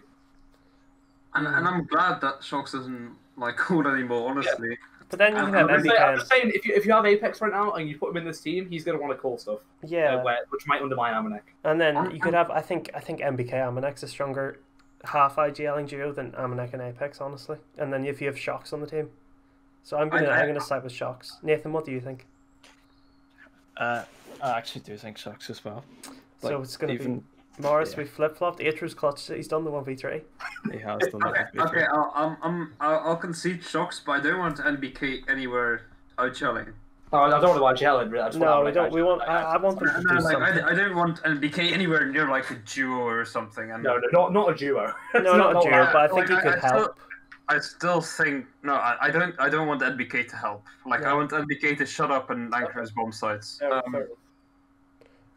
And I'm glad that Shocks doesn't like call anymore, honestly. But then you can have I'm MBK. just saying, if you have Apex right now and you put him in this team, he's going to want to call stuff. Yeah. Which might undermine Amanek. And then you could have, I think MBK Amonek's a stronger half IGLing duo than Amanek and Apex, honestly. And then if you have Shocks on the team. So I'm gonna side with Shocks. Nathan, what do you think? I actually do think Shocks as well. So Like, it's gonna even- be Morris. yeah. We flip flopped. Atro's clutch. He's done the 1v3. He has done that. Okay, I'll concede Shocks, but I don't want NBK anywhere outgelling. Oh, I don't want to watch Really. No, we don't. We want. I want them to do No, like something. I don't want NBK anywhere near like a duo or something. And No, not a duo. No, not a duo, but I think like, he could help. I still think no. I don't want NBK to help. Like I want NBK to shut up and anchor his bomb sites.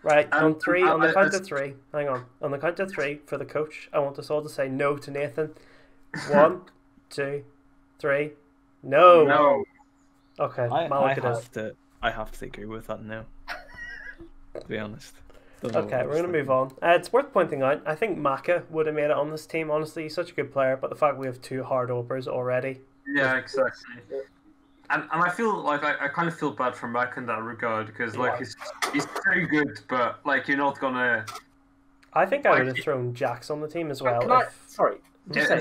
Right, on three, on the count I- of 3. Hang on. On the count of 3 for the coach, I want us all to say no to Nathan. 1, 2, 3. No. No. Okay, I Malik it is. have to agree with that now. To be honest. Don't know what Okay, I we're was going to move on. It's worth pointing out, I think Maka would have made it on this team, honestly. He's such a good player, but the fact we have 2 hard opers already. Yeah, exactly. And I feel like I kind of feel bad for Mac in that regard because like he's very good, but like you're not gonna. I think I would have Like- thrown Jax on the team as well. Sorry. Yeah,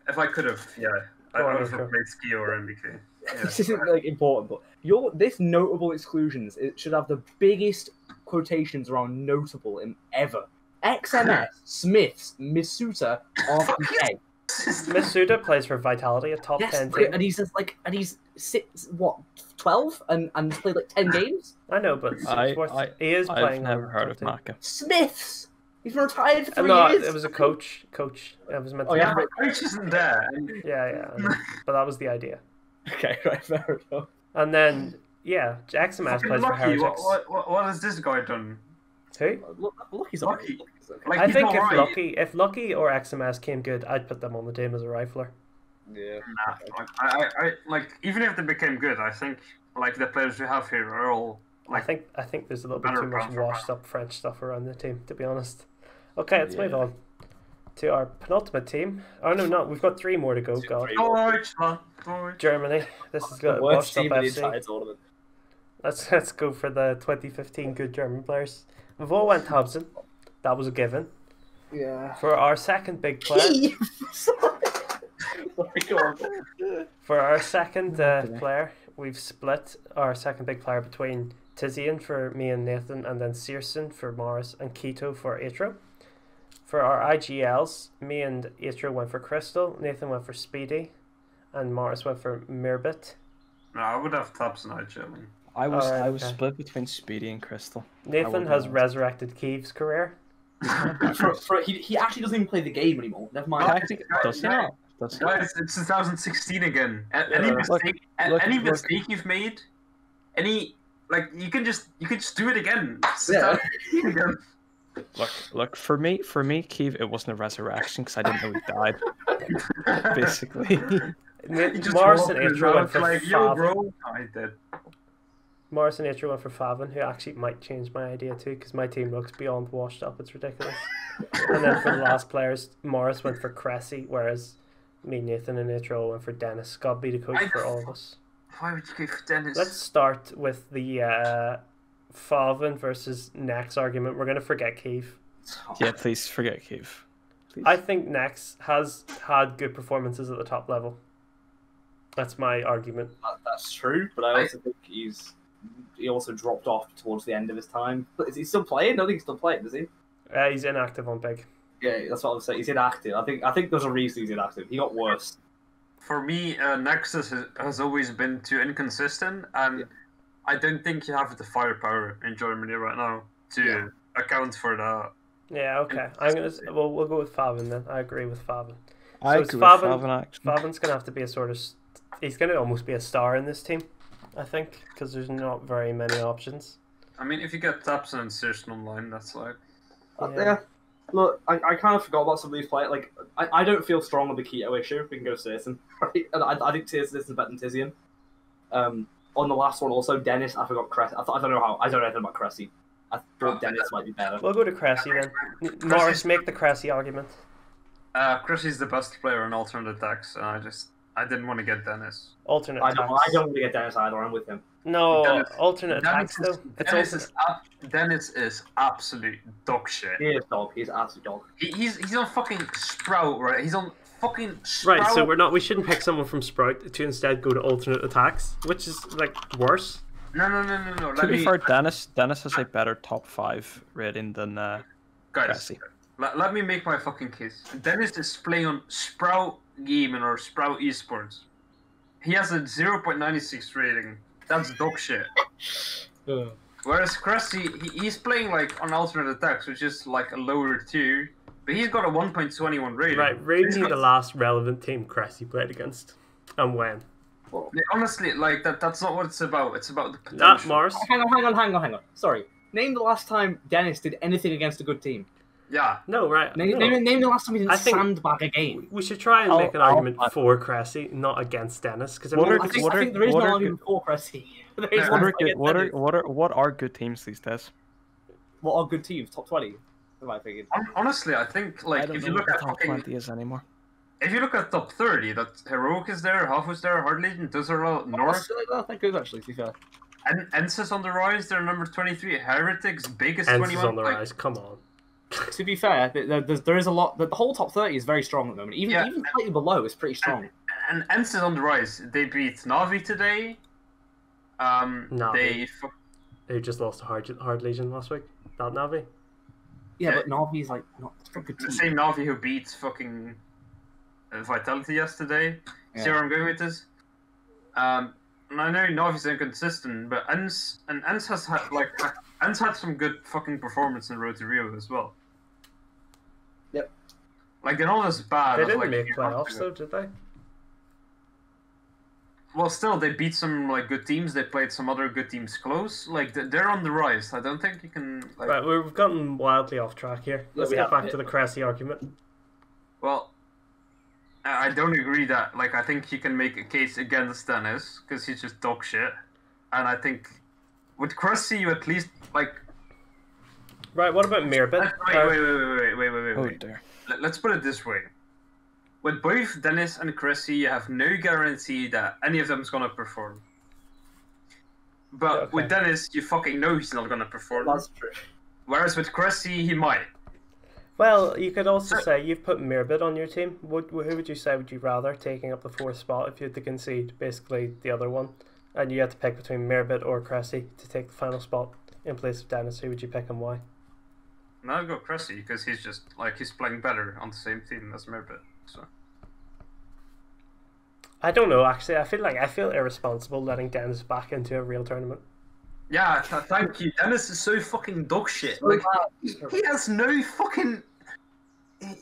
if I could have, yeah, I Go on, would have Atro. replaced Ski or MBK. This isn't like important, but this notable exclusions, it should have the biggest quotations around notable in ever. XMS, Smiths, Misuta, RPK. Masuda plays for Vitality, a top 10 team. and he's just like, and he's 12, and he's played like 10 games. I know, but he is I've playing. never on heard top of team. Maka. Smiths, he's been retired for 3 No, years. it was a coach. It was meant to Oh, be. yeah. Coach isn't there. Yeah, I know. But that was the idea. Okay, right, fair enough. And then, yeah, XMS Fucking plays for Lucky. Heretics. What has this guy done? Who? Look, he's Lucky. okay. Like, I he's think not right. if Lucky or XMS came good, I'd put them on the team as a rifler. Yeah. Nah, I like even if they became good, I think like the players we have here are all like I think there's a little bit better too much transfer washed up French stuff around the team, to be honest. Okay, let's move on to our penultimate team. Oh no, we've got 3 more to go. God, Deutschland. Germany. This is The good. worst Washed up team in the FC. entire tournament. Let's go for the 2015 good German players. We've all went Hobson. That was a given. Yeah. For our second big player, Sorry, go on. for our second player, we've split our second big player between Tizian for me and Nathan, and then Searson for Morris, and Keto for Atro. For our IGLs, me and Atro went for Crystal, Nathan went for Speedy, and Morris went for Mirbit. No, I would have Taps and IGL. I was okay. split between Speedy and Crystal. Nathan would has not. resurrected Keeve's career. He actually doesn't even play the game anymore. Never mind. Does he not? Does he? Guys, it's 2016 again. Any Look, mistake you've made, like you can just do it again. Yeah. Look. For me, Keeve, it wasn't a resurrection because I didn't know he died. Basically. Morris and Atro went for like, yo, Favin. bro. I did. Morris and Atro went for Favin, who actually might change my idea too, because my team looks beyond washed up. It's ridiculous. And then for the last players, Morris went for Cressy, whereas me, Nathan, and Atro went for Dennis. God be the coach for all of us. Why would you go for Dennis? Let's start with the Favin versus Nex argument. We're going to forget Keith. Yeah, please forget Keeve. Please. I think Nex has had good performances at the top level. That's my argument. That's true, but I also think he also dropped off towards the end of his time. But is he still playing? I don't think he's still playing, is he? He's inactive on Big. Yeah, that's what I was saying. He's inactive. I think there's a reason he's inactive. He got worse. For me, Nexus has always been too inconsistent, and I don't think you have the firepower in Germany right now to account for that. Yeah, okay. We'll go with Favin then. I agree with Favin. I So it's agree with Favin- Favin, actually. Favin's going to have to be a sort of... He's going to almost be a star in this team, I think, because there's not very many options. I mean, if you get Taps and insertion online, that's like... Yeah. Look, I kind of forgot about some of these players. Like, I don't feel strong on the Keto issue. We can go Searson, right? And I think Searson is better than Tizian. On the last one, also Dennis. I forgot Cressy. I don't know how. I don't know anything about Cressy. I thought Dennis might be better. We'll go to Cressy then. Morris, make the Cressy argument. Cressy's the best player on alternate attacks. I didn't want to get Dennis. Alternate I attacks. don't want to get Dennis either. I'm with him. No, alternate attacks though. Dennis is absolute dog shit. He is dog. He's absolute dog. He's on fucking Sprout, right? He's on fucking Sprout. Right, so we shouldn't pick someone from Sprout to instead go to alternate attacks, which is like worse. No. To be fair, Dennis has a better top 5 rating than guys. Cressy. Let me make my fucking case. Dennis is playing on Sprout Gaming or Sprout Esports. He has a 0.96 rating. That's dog shit. Whereas Cressy, he's playing like on alternate attacks, which is like a lower tier, but he's got a 1.21 rating. Right, rate me the last relevant team Cressy played against, and when. Well, honestly, like that's not what it's about. It's about the potential. Morris. hang on. Sorry. Name the last time Dennis did anything against a good team. Yeah. No, right. Name the last time he didn't sandbag a game. We should try and make an argument for Cressy, not against Dennis, because I think there is no argument for Cressy. What are good teams these days? What are good teams? Top 20, in my opinion. Honestly, I think like if you look at top 20 is anymore. If you look at top 30, that Heroic is there, Half is there, Hard Legion, those are all North. That's good actually, to be fair. And Ensis on the rise, they're number 23. Heretics, biggest Ensis 21. on the rise, come on. To be fair, there is a lot. The whole top 30 is very strong at the moment. Even slightly below is pretty strong. And Ensis on the rise. They beat Navi today. Navi. They just lost to Hard Legion last week. That Navi. Yeah, but Navi's like not a good team. The same Navi who beat fucking Vitality yesterday. Yeah. See where I'm going with this? And I know Navi's inconsistent, but Ens has had some good fucking performance in Road to Rio as well. Yep. Like they're not as bad. They didn't like, make playoffs though, did they? Well, still they beat some like good teams. They played some other good teams close. Like they're on the rise. I don't think you can. Like... Right, we've gotten wildly off track here. Let's get back to the Cressy argument. Well, I don't agree that. Like I think you can make a case against Dennis because he's just dog shit, and I think with Cressy you at least like. Right, what about Mirbit? Wait. Oh dear. Let's put it this way. With both Dennis and Cressy, you have no guarantee that any of them is gonna perform. But with Dennis, you fucking know he's not gonna perform. That's true. Whereas with Cressy, he might. Well, you could also say you've put Mirbit on your team. Who would you say would you rather taking up the 4th spot if you had to concede basically the other one, and you had to pick between Mirbit or Cressy to take the final spot in place of Dennis? Who would you pick and why? No, I'd go Cressy because he's just like he's playing better on the same team as Mirbit. So. I don't know. Actually, I feel irresponsible letting Dennis back into a real tournament. Yeah, thank you. Dennis is so fucking dog shit. Like he has no fucking.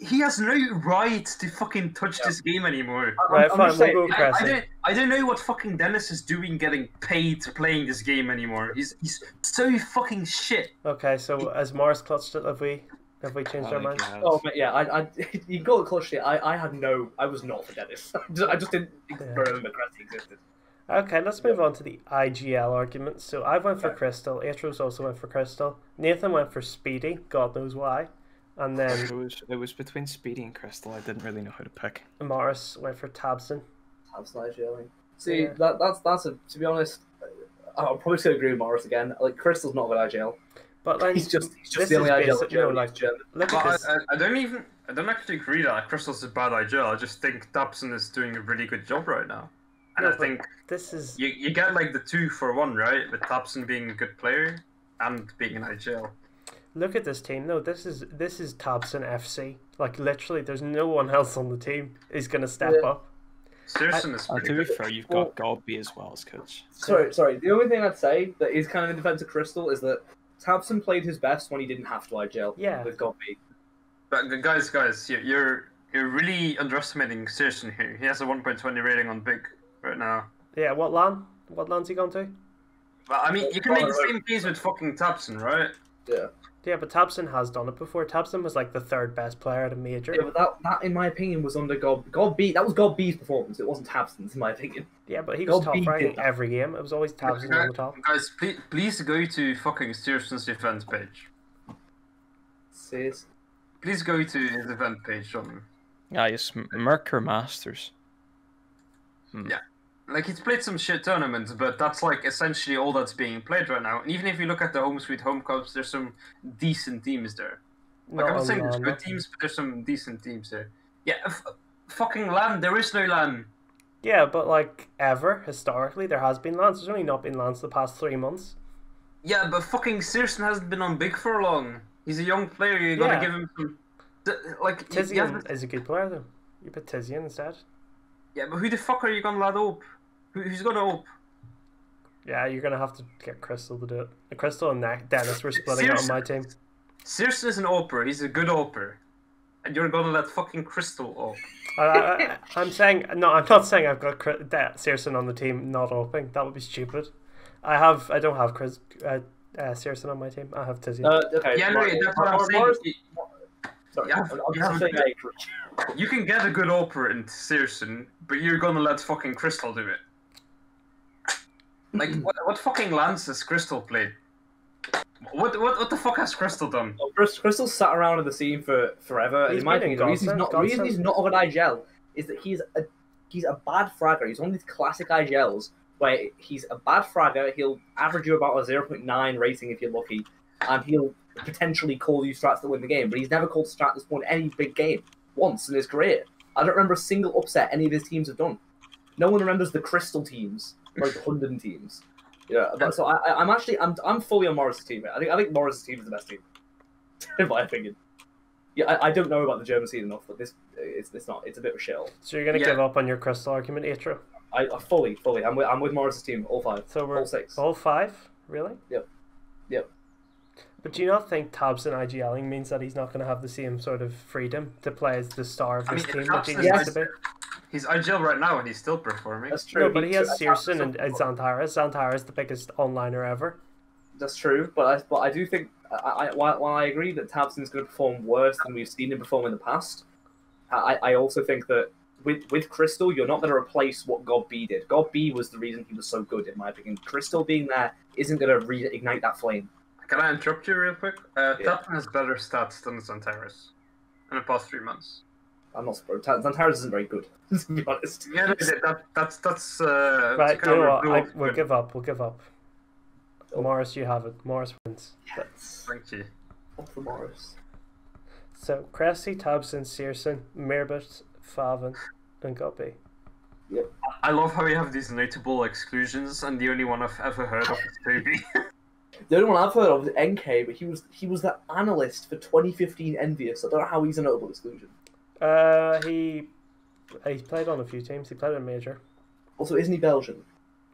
He has no right to fucking touch this game anymore. Right, fine, we'll go Cressy. I don't know what fucking Dennis is doing getting paid to playing this game anymore. He's so fucking shit. Okay, so as Morris clutched it, have we changed our minds? Oh, but yeah, you got it clutched it. I was not for Dennis. I just didn't remember Cressy existed. Okay, let's move on to the IGL argument. So I went for Crystal. Atro's also went for Crystal. Nathan went for Speedy. God knows why. And then it was between Speedy and Crystal. I didn't really know who to pick. Morris went for Tabson. Tabson IGL. See, that's a, to be honest, I'll probably still agree with Morris again. Like Crystal's not a good IGL. But like, he's just the only IGL that look at this. I don't actually agree that Crystal's a bad IGL. I just think Tabson is doing a really good job right now. And I think this is you get like the 2 for 1, right? With Tabson being a good player and being an IGL. Look at this team. No, this is Tabson FC. Like literally, there's no one else on the team is going to step up. Seriously, to be fair, you've got Godby as well as coach. Sorry. The only thing I'd say that is kind of in defense of Crystal is that Tabson played his best when he didn't have to IGL. Yeah. With Godby. But guys, you're really underestimating Serson here. He has a 1.20 rating on Big right now. Yeah. What land's he gone to? Well, I mean, you can make the same case with fucking Tabson, right? Yeah. Yeah, but Tabson has done it before. Tabson was like the third best player at a major. Yeah, but that in my opinion was under God B. That was God B's performance. It wasn't Tabson's, in my opinion. Yeah, but he was God B top ranking did that. every game. It was always Tabson on the top. Guys, please go to fucking Steerson's event page. Serious. Please go to his event page on. Yeah, yes, Merkur Masters. Yeah. Like, he's played some shit tournaments, but that's, like, essentially all that's being played right now. And even if you look at the Home Sweet Home Cups, there's some decent teams there. Like, I'm not saying there's good teams, but there's some decent teams there. Yeah, fucking LAN, there is no LAN. Yeah, but, like, historically, there has been LANs. There's only not been LANs the past 3 months. Yeah, but fucking Searson hasn't been on big for long. He's a young player, you gotta give him some... Like, Tizian is a good player, though. You put Tizian instead. Yeah, but who the fuck are you gonna let op? Who's gonna op? Yeah, you're gonna have to get Crystal to do it. Crystal and Dennis were splitting out on my team. Searson is an oper, he's a good oper. And you're gonna let fucking Crystal op. I'm saying... No, I'm not saying I've got Searson on the team not oping. That would be stupid. I don't have Searson on my team. I have Tizian. Okay. Yeah, no, that's what I'm saying. Sorry, Yeah, I'm saying I agree. You can get a good oper in Searson, but you're gonna let fucking Crystal do it. Like, what fucking lands has Crystal played? What the fuck has Crystal done? Oh, Crystal sat around in the scene for forever. He's in my been in opinion, the reason he's not on IGL is that he's a bad fragger. He's one of these classic IGLs where he's a bad fragger. He'll average you about a 0.9 rating if you're lucky, and he'll potentially call you strats to win the game. But he's never called strat this point in any big game once in his career. I don't remember a single upset any of his teams have done. No one remembers the Crystal teams, like the Hunden teams. Yeah, but so I'm fully on Morris' team. I think Morris' team is the best team, in my opinion. Yeah, I don't know about the German scene enough, but it's a bit of a shell. So you're gonna give up on your Crystal argument, Atro? I fully. I'm with Morris' team, all 5. So we're all 6. All 5, really? Yep. But do you not think Tabson IGLing means that he's not going to have the same sort of freedom to play as the star of his team that he used to be? He's IGL right now and he's still performing. That's true. No, but he has Searson and Xantares. Xantares is the biggest onliner ever. That's true, but I do think while I agree that Tabson's going to perform worse than we've seen him perform in the past, I also think that with Crystal, you're not going to replace what God B did. God B was the reason he was so good, in my opinion. Crystal being there isn't going to reignite that flame. Can I interrupt you real quick? Tabson has better stats than Xantares in the past 3 months. I'm not surprised. Xantares isn't very good, to be honest. Yeah, that's Right, you know what? We'll good. give up. Morris, you have it. Morris wins. Yes. Thank you. Off for Morris. So, Cressy, Tabson, Searson, Mirbit, Favin, and Guppy. Yep. I love how you have these notable exclusions, and the only one I've ever heard of is Toby. The only one I've heard of is NK, but he was the analyst for 2015 Envious. I don't know how he's a notable exclusion. He played on a few teams. He played in a major. Also, isn't he Belgian?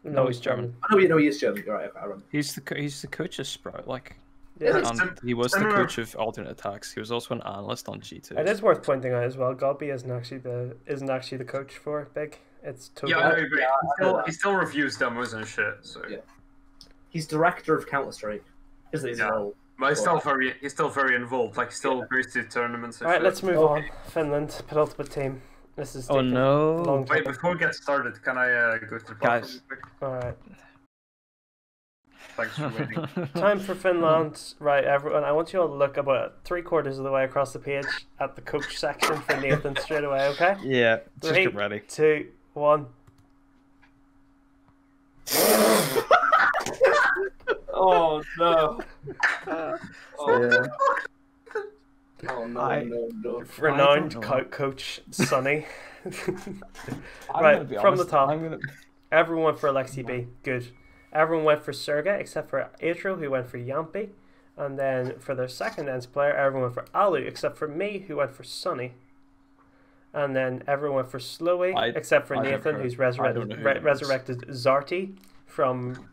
No, he's German. Oh, no, he is German. You're right. I remember. He's the coach of Sprout, like. Yeah. And he was the coach of Alternate Attacks. He was also an analyst on G2. It is worth pointing out as well. Godby isn't actually the coach for Big. It's Toby. Yeah, I agree. He still reviews demos and shit. So yeah. He's director of Counter-Strike. Isn't his role? But he's still very involved. Like, he still goes to tournaments and All right, shit. let's move on. Finland, penultimate team. This is Oh no! long Wait, time. before we get started, can I go to the Guys. bathroom quick? All right. Thanks for waiting. Time for Finland. Right, everyone. I want you all to look about 3/4 of the way across the page at the coach section for Nathan straight away. Okay. Yeah, just 3, get ready. 2, 1. Oh no! Yeah. Oh no! No! Renowned coach Sonny. Right, from the top. Everyone went for Alexi B. Good. Everyone went for Serga except for Atro, who went for Yampi. And then for their second ends player, everyone went for Alu except for me, who went for Sonny. And then everyone went for Slowy except for Nathan, who's resurrected Zarty from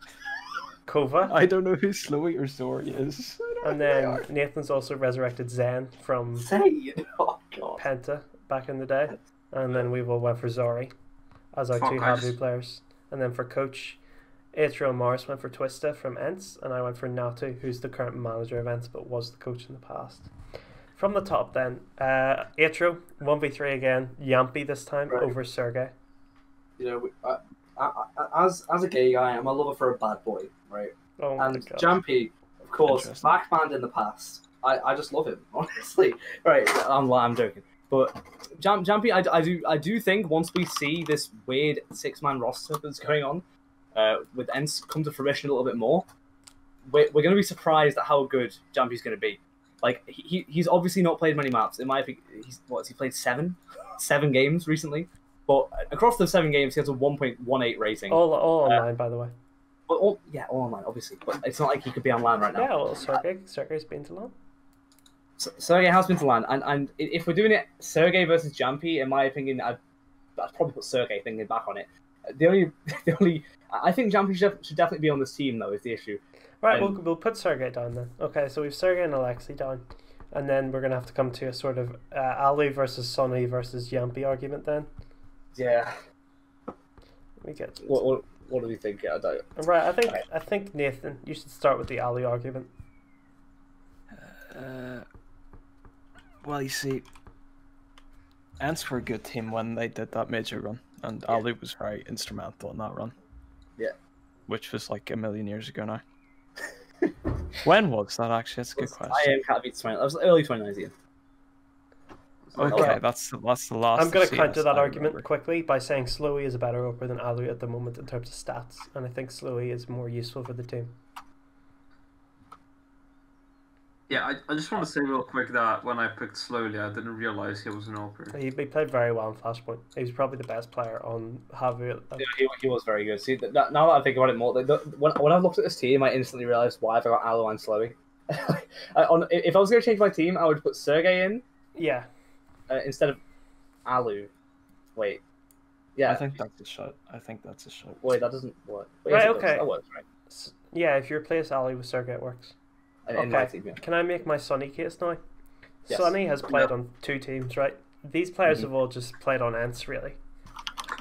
Kova. I don't know who Slowy or Zori is. And then Nathan's also resurrected Zen from Oh god! Penta back in the day. And then we all went for Zori as our two Habu players. And then for coach, Atro and Morris went for Twista from Ents, and I went for Natu, who's the current manager of Ents but was the coach in the past. From the top then, Atro, 1v3 again, Yampy this time over Sergey. You know, as a gay guy, I'm a lover for a bad boy, right? Oh and God. Jampy, of course, backbanned in the past. I just love him, honestly. Right, I'm joking. But Jampy, I do think once we see this weird 6-man roster that's going on, with Ents come to fruition a little bit more, we're going to be surprised at how good Jampy's going to be. Like, he's obviously not played many maps. In my opinion, he played 7 games recently. But across the 7 games, he has a 1.18 rating. All online, by the way. All online, obviously. But it's not like he could be online right now. Yeah, well, Sergey's been to LAN. Sergey has been to LAN, and if we're doing it Sergey versus Jampy, in my opinion, I'd probably put Sergey thinking back on it. The only I think Jampy should definitely be on this team though, is the issue. Right, we'll put Sergey down then. Okay, so we've Sergey and Alexei down, and then we're gonna have to come to a sort of Ali versus Sonny versus Jampy argument then. Yeah. We get what do we think? Right, I think Nathan, you should start with the Ali argument. Well, you see, Ents were a good team when they did that major run, and Ali was very instrumental in that run. Yeah. Which was like a million years ago now. When was that actually? That's a good question. I am happy to 20. That was early 2019. Okay, that's the last. I'm going to counter that argument quickly by saying Slowy is a better opener than Alu at the moment in terms of stats, and I think Slowy is more useful for the team. Yeah, I just want to say real quick that when I picked Slowly, I didn't realize he was an opener. He played very well in Flashpoint. He was probably the best player on Havu. Yeah, he was very good. See, now that I think about it more, when I looked at this team, I instantly realized why I got Alu and Slowy. If I was going to change my team, I would put Sergey in. Yeah. Instead of Alu. Wait. Yeah. I think that's a shot. Wait, that doesn't work. Wait, right, yes, okay. That works, right? Yeah, if you replace Ali with Sergey, it works. In my team, yeah. Can I make my Sonny case now? Yes. Sonny has played on 2 teams, right? These players have all just played on Ents, really.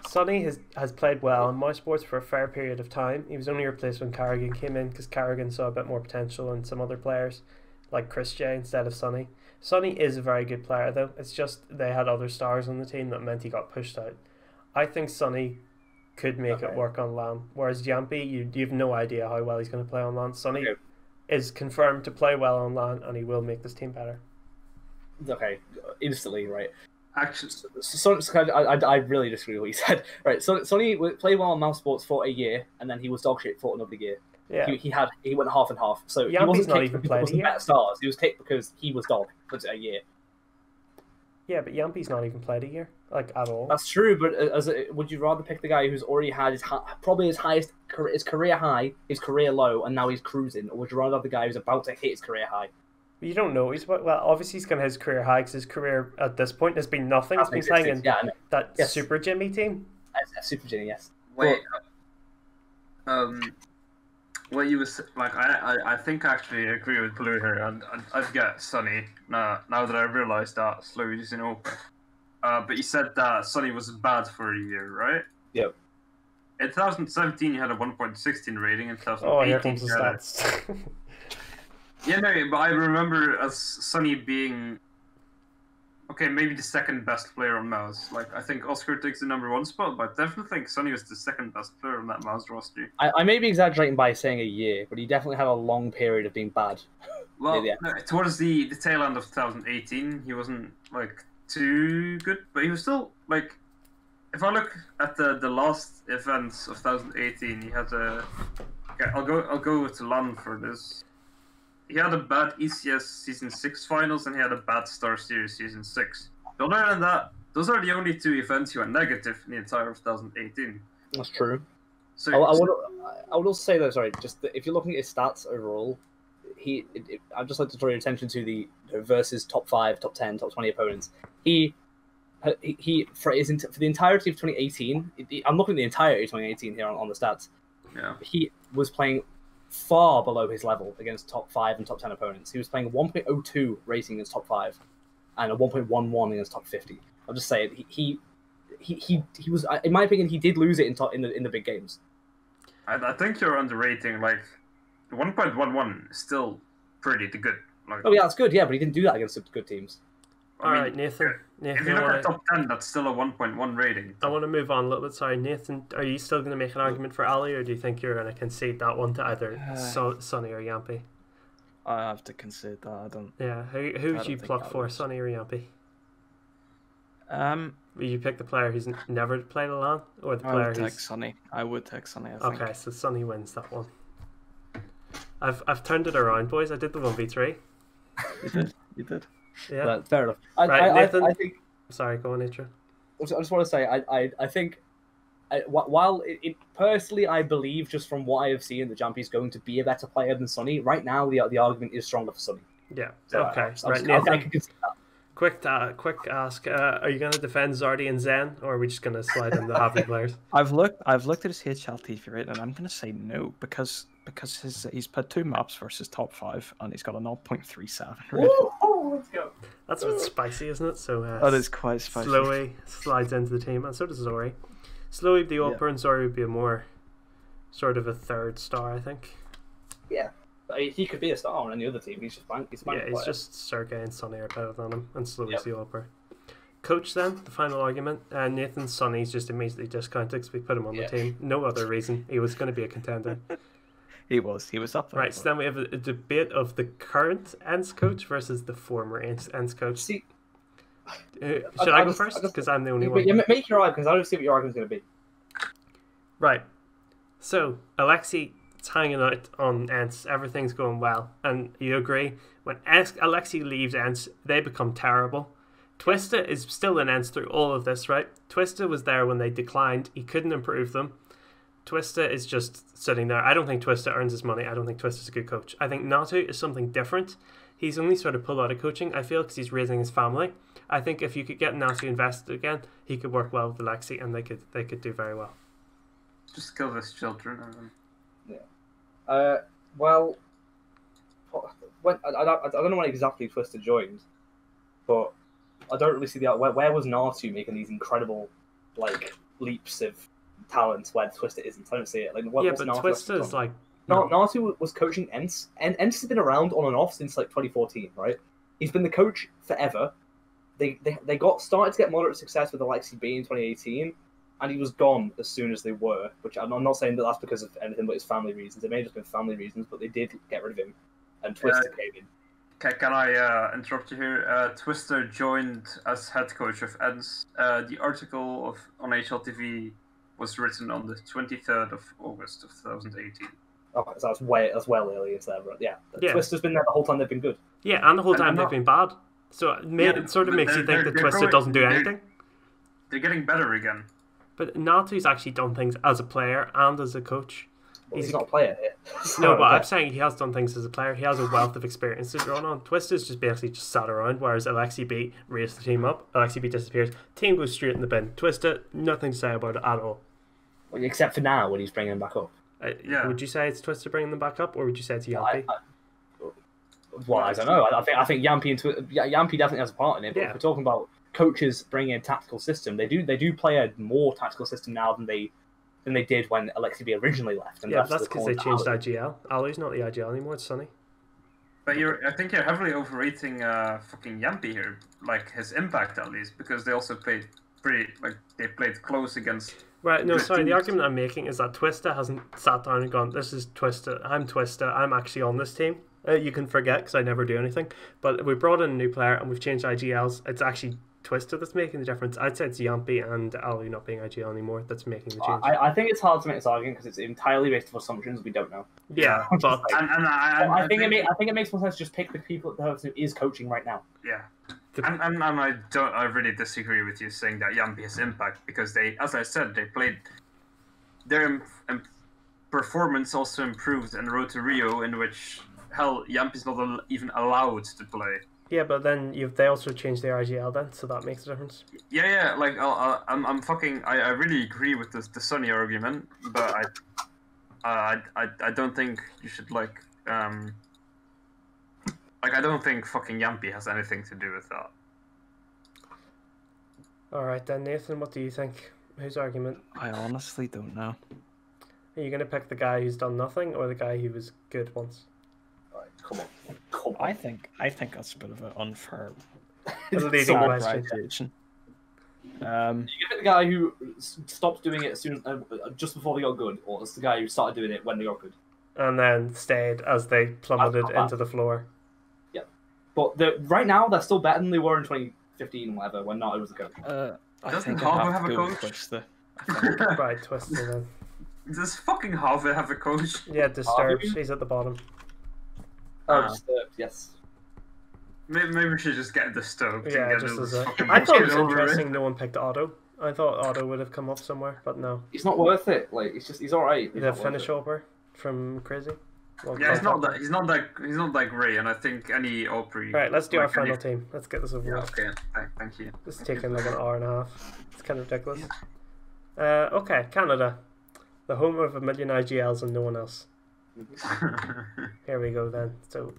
Sonny has played well in Mousesports for a fair period of time. He was only replaced when Carrigan came in because Carrigan saw a bit more potential in some other players, like Chris J instead of Sonny. Sonny is a very good player, though. It's just they had other stars on the team that meant he got pushed out. I think Sonny could make it work on LAN, whereas Jampy, you have no idea how well he's going to play on LAN. Sonny is confirmed to play well on LAN, and he will make this team better. Okay, instantly, right. Actually, I really disagree with what you said. Right, so Sonny played well on Mouse Sports for a year, and then he was dog shit for another year. Yeah, he went half and half. So Yampy's he wasn't not kicked even because played he wasn't better stars. He was kicked because he was dog for a year. Yeah, but Yampy's not even played a year, like, at all. That's true, but would you rather pick the guy who's already had probably his career high, his career low, and now he's cruising, or would you rather have the guy who's about to hit his career high? You don't know. Obviously he's going to his career high because his career at this point has been nothing. He's been playing in that Super Jimmy team. Super Jimmy, yes. Wait, what you was like, I think I actually agree with Blue here, and I'd get Sonny now that I realised that Slowy is in open. But you said that Sonny was bad for a year, right? Yep. In 2017, you had a 1.16 rating. In 2018, oh, here comes the stats. Yeah, no, but I remember as Sonny being maybe the second best player on Mouse. Like, I think Oscar takes the #1 spot, but I definitely think Sonny was the second best player on that Mouse roster. I may be exaggerating by saying a year, but he definitely had a long period of being bad. Well, no, towards the tail end of 2018, he wasn't like too good, but he was still like. If I look at the last events of 2018, he had a. Okay, I'll go to LAN for this. He had a bad ECS Season 6 finals, and he had a bad Star Series Season 6. But other than that, those are the only 2 events he went negative in the entire of 2018. That's true. So I would also say though, sorry, just if you're looking at his stats overall, I'd just like to draw your attention to the versus top 5, top 10, top 20 opponents. He for the entirety of 2018, I'm looking at the entirety of 2018 here on the stats. Yeah. He was playing far below his level against top 5 and top 10 opponents. He was playing a 1.02 rating against top 5 and a 1.11 against top 50. I'll just say it. He was, in my opinion, he did lose it in the big games. I think you're underrating. Like 1.11 is still pretty good. Like, Oh yeah, that's good. Yeah, but he didn't do that against good teams. All right, Nathan. If Nathan, you look at top 10, that's still a 1.1 rating. I want to move on a little bit. Sorry, Nathan. Are you still going to make an argument for Ali, or do you think you're going to concede that one to either Sonny or Yampy? I have to concede that. I don't. Yeah. Who would you pluck for, Sonny or Yampy? Would you pick the player who's never played a LAN, or the player who's... Sonny. I would take Sonny, I think. Okay, so Sonny wins that one. I've turned it around, boys. I did the 1v3. You did. Yeah. But fair enough. Nathan. I think. Sorry, go on, Atro. I just want to say, I think, while personally I believe just from what I have seen that Jampy's going to be a better player than Sonny. Right now, the argument is stronger for Sonny. Yeah. So, Okay. Right, Nathan. I can concede that. Quick ask. Are you going to defend Zardy and Zen, or are we just going to slide in the happy players? I've looked at his HLTV rate, and I'm going to say no because he's played 2 maps versus top 5, and he's got a 0.37 rate. Let's go. That's a bit spicy, isn't it? So that is quite spicy. Slowy slides into the team, and so does Zori. Slowy would be upper, and Zori would be a more sort of a 3rd star, I think. Yeah. He could be a star on any other team. He's just bank. He's just Sergey and Sonny are better than him, and Slowy's the upper. Coach, then the final argument. Nathan Sonny's just immediately discounted because we put him on the team. No other reason. He was going to be a contender. He was up there. Right. So then we have a debate of the current Ents coach versus the former Ents coach. See, should I go first? Because I'm the only one. Yeah, make your argument because I don't see what your argument's going to be. Right. So Alexei. It's hanging out on Ents, everything's going well, and you agree when Alexei leaves Ents, they become terrible. Twista is still in Ents through all of this, right? Twista was there when they declined, he couldn't improve them. Twista is just sitting there. I don't think Twista earns his money. I don't think Twista's a good coach. I think Natu is something different. He's only sort of pulled out of coaching, I feel, because he's raising his family. I think if you could get Natu invested again, he could work well with Alexei, and they could do very well. Just kill his children. Well, when I don't know when exactly Twista joined, but I don't really see where was Natu making these incredible leaps of talent where Twista isn't. I don't see it. But Twista is Natu was coaching Ents, and Ents has been around on and off since 2014, right? He's been the coach forever. They started to get moderate success with Alexei B in 2018. And he was gone as soon as they were, which I'm not saying that that's because of anything but his family reasons. It may have just been family reasons, but they did get rid of him, and Twista came in. Can I interrupt you here? Twister joined as head coach of Ents. The article on HLTV was written on the 23rd of August of 2018. Okay, so that's well early into there, but yeah. Twister's been there the whole time they've been good. Yeah, and the whole time they've been bad. So it sort of makes you think that Twister doesn't do anything. They're getting better again. But Natu's actually done things as a player and as a coach. Well, he's not a player here. No, but I'm saying he has done things as a player. He has a wealth of experience to draw on. Twister's just basically just sat around, whereas Alexei B raised the team up. Alexei B disappears. Team goes straight in the bin. Twista, nothing to say about it at all. Well, except for now when he's bringing them back up. Would you say it's Twista bringing them back up, or would you say it's Yampy? Well, I don't know. I think Yampy Yampy definitely has a part in it. But if we're talking about coaches bringing in tactical system, they do play a more tactical system now than they did when Alexei B originally left. And that's because they changed IGL. Ali's not the IGL anymore, it's Sonny. But I think you're heavily overrating fucking Yampy here, his impact at least, because they also played they played close against. Right, no, sorry, the argument I'm making is that Twista hasn't sat down and gone, this is Twista, I'm actually on this team. You can forget because I never do anything. But we brought in a new player and we've changed IGLs. It's actually Twista that's making the difference. I'd say it's Yampy and Ali not being IGL anymore that's making the change. I think it's hard to make this argument because it's entirely based on assumptions we don't know. Yeah, but I think it makes more sense to just pick the people the person who is coaching right now. Yeah, and I really disagree with you saying that Yampy has impact because as I said, they played their performance also improved in Road to Rio, in which Yampy's not even allowed to play. Yeah, but then they also changed their IGL then, so that makes a difference. Yeah. I really agree with the Sonny argument, but I don't think you should I don't think fucking Yampy has anything to do with that. All right then, Nathan, what do you think? Whose argument? I honestly don't know. Are you going to pick the guy who's done nothing or the guy who was good once? Right, come on. I think that's a bit of an unfair A leading question. categorization. You give it the guy who stopped doing it as soon just before they got good, or it's the guy who started doing it when they got good. And then stayed as they plummeted into the floor. Yeah, but right now they're still better than they were in 2015, whatever, when not it was the coach. I Doesn't think Harvard I have have a to go with coach? Twister. Right, Twister then. Does fucking Harvard have a coach? Yeah, Disturbed. He's at the bottom. Disturbed, yes. Maybe we should just get Disturbed. Yeah, and get just this as a... fucking I thought it bullshit was over interesting no one picked Otto. I thought Otto would have come up somewhere, but no. He's not worth it. Like he's alright. The Finnish Opera from Crazy. Well, Yeah, he's not that great, and I think any Opry. Right, let's do our like, final team. Let's get this over Yeah, with. okay. Thank you. It's taking like an hour and a half. It's kind of ridiculous. Okay, Canada. The home of a million IGLs and no one else. Here we go then. So,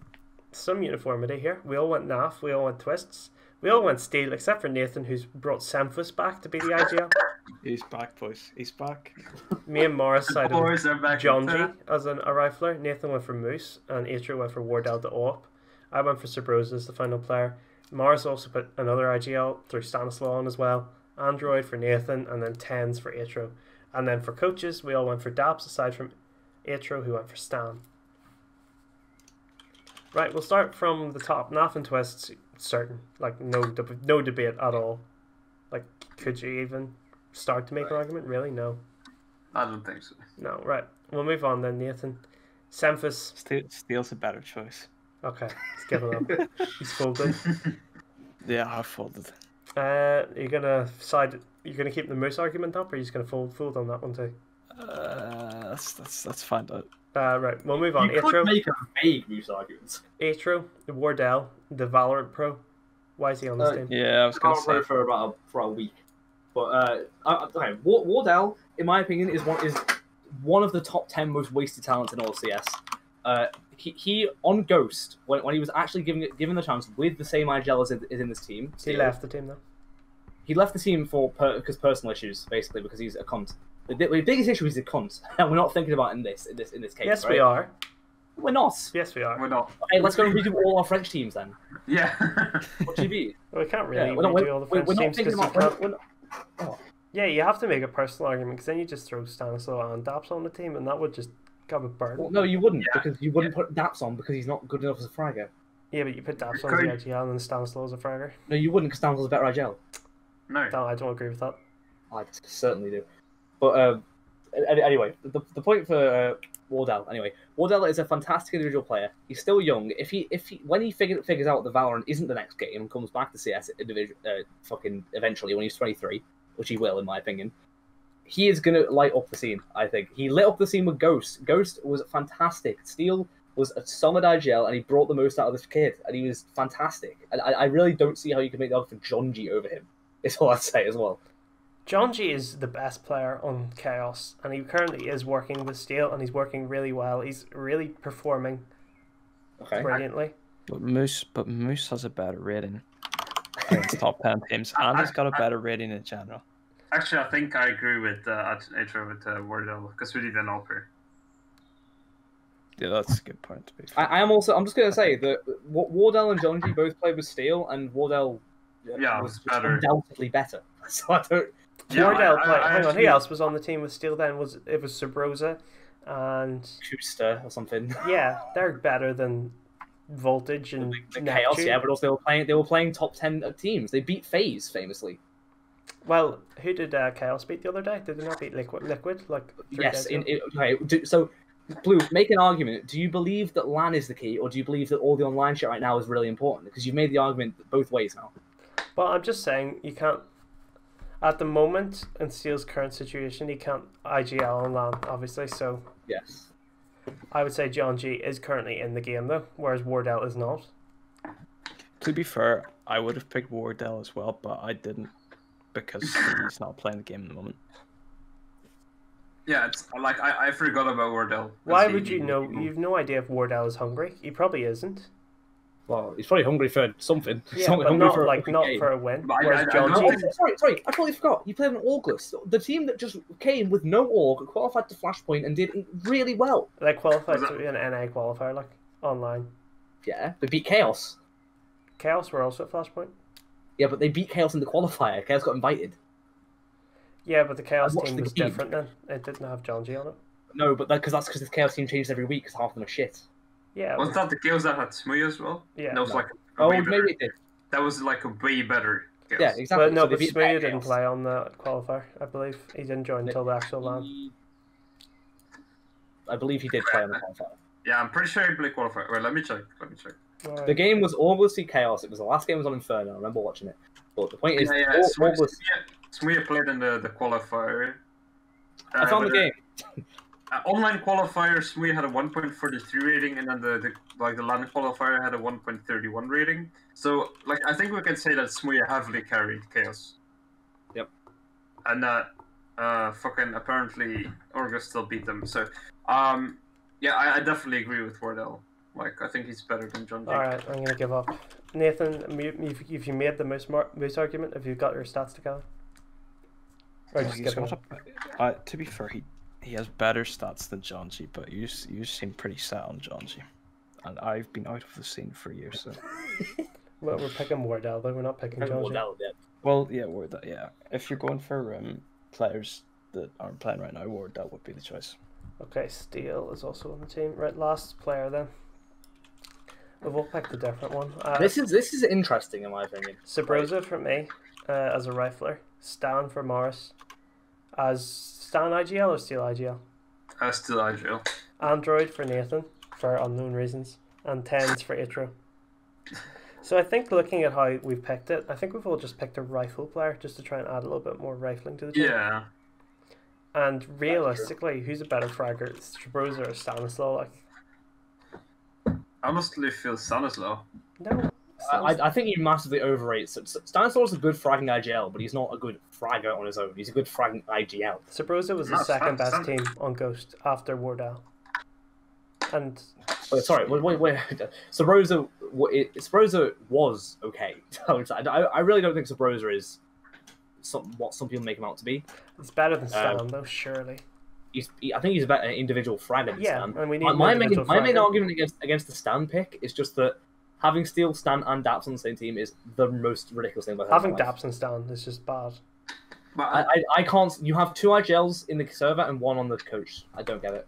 some uniformity here. We all went NAF, we all went Twists, we all went Steel, except for Nathan, who's brought Semphus back to be the IGL. He's back, boys. He's back. Me and Morris sided with Boys are back. John G as a rifler. Nathan went for Moose, and Atro went for Wardell the AWP. I went for Sabrosa as the final player. Morris also put another IGL through Stanislaw on as well. Android for Nathan, and then Tens for Atro. And then for coaches, we all went for Dabs, aside from Atro, who went for Stan. Right, we'll start from the top. NAF and Twists, certain. Like, no debate at all. Like, could you even start to make an argument? Really? No. I don't think so. No, right. We'll move on then, Nathan. Semphus. Steel's a better choice. Okay, he's given up. He's folded. Yeah, I folded. You're gonna keep the Moose argument up, or are you just gonna fold on that one too? Let's find out. Right, we'll move on. You could Atro, make a vague Moose argument. Atro, the Wardell, the Valorant Pro. Why is he on this team? Yeah, I was gonna say. For about a week, but okay, Wardell, in my opinion, is one of the top 10 most wasted talents in all of CS. He on Ghost when he was actually given the chance with the same IGL as in this team. He left the team though. He left the team because personal issues, basically because he's a cunt. The biggest issue is he's a cunt, and we're not thinking about in this case. Yes, right? we are. We're not. Yes, we are. We're not. Okay, let's go and redo all our French teams then. Yeah. What GB? Well, we can't really we're not- redo all the French we're not teams thinking because you about. can't. Yeah, you have to make a personal argument because then you just throw Stanislaw and Daps on the team, and that would just come a burn. Well, no, you wouldn't because you wouldn't put Daps on because he's not good enough as a fragger. Yeah, but you put Daps on the IGL and then Stanislaw as a fragger. No, you wouldn't because Stanislaw's a better IGL. No. No, I don't agree with that. I certainly do. But anyway, the point for Wardell. Anyway, Wardell is a fantastic individual player. He's still young. If he when he figures out that Valorant isn't the next game and comes back to CS fucking eventually when he's 23, which he will in my opinion, he is gonna light up the scene. I think he lit up the scene with Ghost. Ghost was fantastic. Steel was a solid IGL, and he brought the most out of this kid, and he was fantastic. And I really don't see how you can make the argument for John G over him. It's all I'd say as well. John G is the best player on Chaos, and he currently is working with Steel, and he's working really well. He's really performing brilliantly. But Moose has a better rating against top 10 teams, and he's got a better rating in general. Actually, I think I agree with Atro with Wardell because we did an Opry. Yeah, that's a good point to be fair. I'm just going to say that Wardell and John G both played with Steel, and Wardell was better. Undoubtedly better. So I don't... Wardell, hang on, who else was on the team with Steel then? It was Sabrosa and... Schuster or something. Yeah, they're better than Voltage and the Chaos, yeah, but also they were playing top 10 teams. They beat FaZe, famously. Well, who did Chaos beat the other day? Did they not beat Liquid? Like 3 yes, days ago? okay. So, Blue, make an argument. Do you believe that LAN is the key, or do you believe that all the online shit right now is really important? Because you've made the argument both ways now. Well, I'm just saying you can't. At the moment, in Steel's current situation, he can't IGL on LAN, obviously. So yes, I would say John G is currently in the game though, whereas Wardell is not. To be fair, I would have picked Wardell as well, but I didn't because he's not playing the game at the moment. Yeah, it's like I forgot about Wardell. Why would you know? You've no idea if Wardell is hungry. He probably isn't. Well, he's probably hungry for something. He's Yeah, but hungry not for like a not game. for a win. But Whereas I John don't G, think- Sorry, I totally forgot. He played an August. The team that just came with no org, qualified to Flashpoint, and did really well. they qualified Was to be an NA qualifier, like online. Yeah, they beat Chaos. Chaos were also at Flashpoint. Yeah, but they beat Chaos in the qualifier. Chaos got invited. Yeah, but the Chaos watched team the was game. different then. It didn't have John G on it. No, but that's because the Chaos team changes every week because half of them are shit. Yeah. Was that the Chaos that had Smooth as well? Yeah. That was No. like a Oh, way maybe better. it did. That was like a way better Chaos. Yeah, exactly. But no, So they but beat Smooth Chaos. didn't play on the qualifier, I believe. He didn't join until the actual LAN. I believe he did play on the qualifier. Yeah, I'm pretty sure he played qualifier. Well, let me check. Alright. The game was obviously Chaos. It was the last game was on Inferno. I remember watching it. But the point is, Yeah, Smooth played in the qualifier. I found the but, game. Online qualifier, Smooth had a 1.43 rating, and then the LAN qualifier had a 1.31 rating. So, like, I think we can say that Smooth heavily carried Chaos. Yep. And that fucking apparently August still beat them. So, yeah, I definitely agree with Wardell. Like, I think he's better than John G. Alright, I'm gonna give up. Nathan, if you made the moose argument, have you got your stats together? Or just He's give got to be fair, he has better stats than John G, but you seem pretty set on John G. And I've been out of the scene for years, so... Well, we're picking Wardell, though. We're not picking John G. Well, yeah, yeah. If you're going for players that aren't playing right now, Wardell would be the choice. Okay, Steele is also on the team. Right, last player then. We've all picked a different one. This is interesting in my opinion. Sabrosa for me as a rifler. Stan for Morris. As Stan IGL or Steel IGL? Still IGL. Android for Nathan for unknown reasons. And Tens for Atro. So I think looking at how we've picked it, I think we've all just picked a rifle player just to try and add a little bit more rifling to the team. Yeah. And realistically, who's a better fragger? Sabrosa or Stanislaw? Like, I honestly feel Stanislaw. no. I think you massively overrate. Stanislaw's a good fragging IGL, but he's not a good fragger on his own. He's a good fragging IGL. Sabrosa was the No, second best Stan- team on Ghost after Wardell. And Wait, sorry, wait. Sabrosa was okay. I really don't think Sabrosa is what some people make him out to be. it's better than Stan, though, surely. I think he's a better individual fragger than Yeah, Stan. and we need My an main individual my main fragger. argument against the Stan pick is just that having Steel, Stan, and Daps on the same team is the most ridiculous thing about Having Daps and Stan is just bad. But I can't. You have 2 IGLs in the server and 1 on the coach. I don't get it.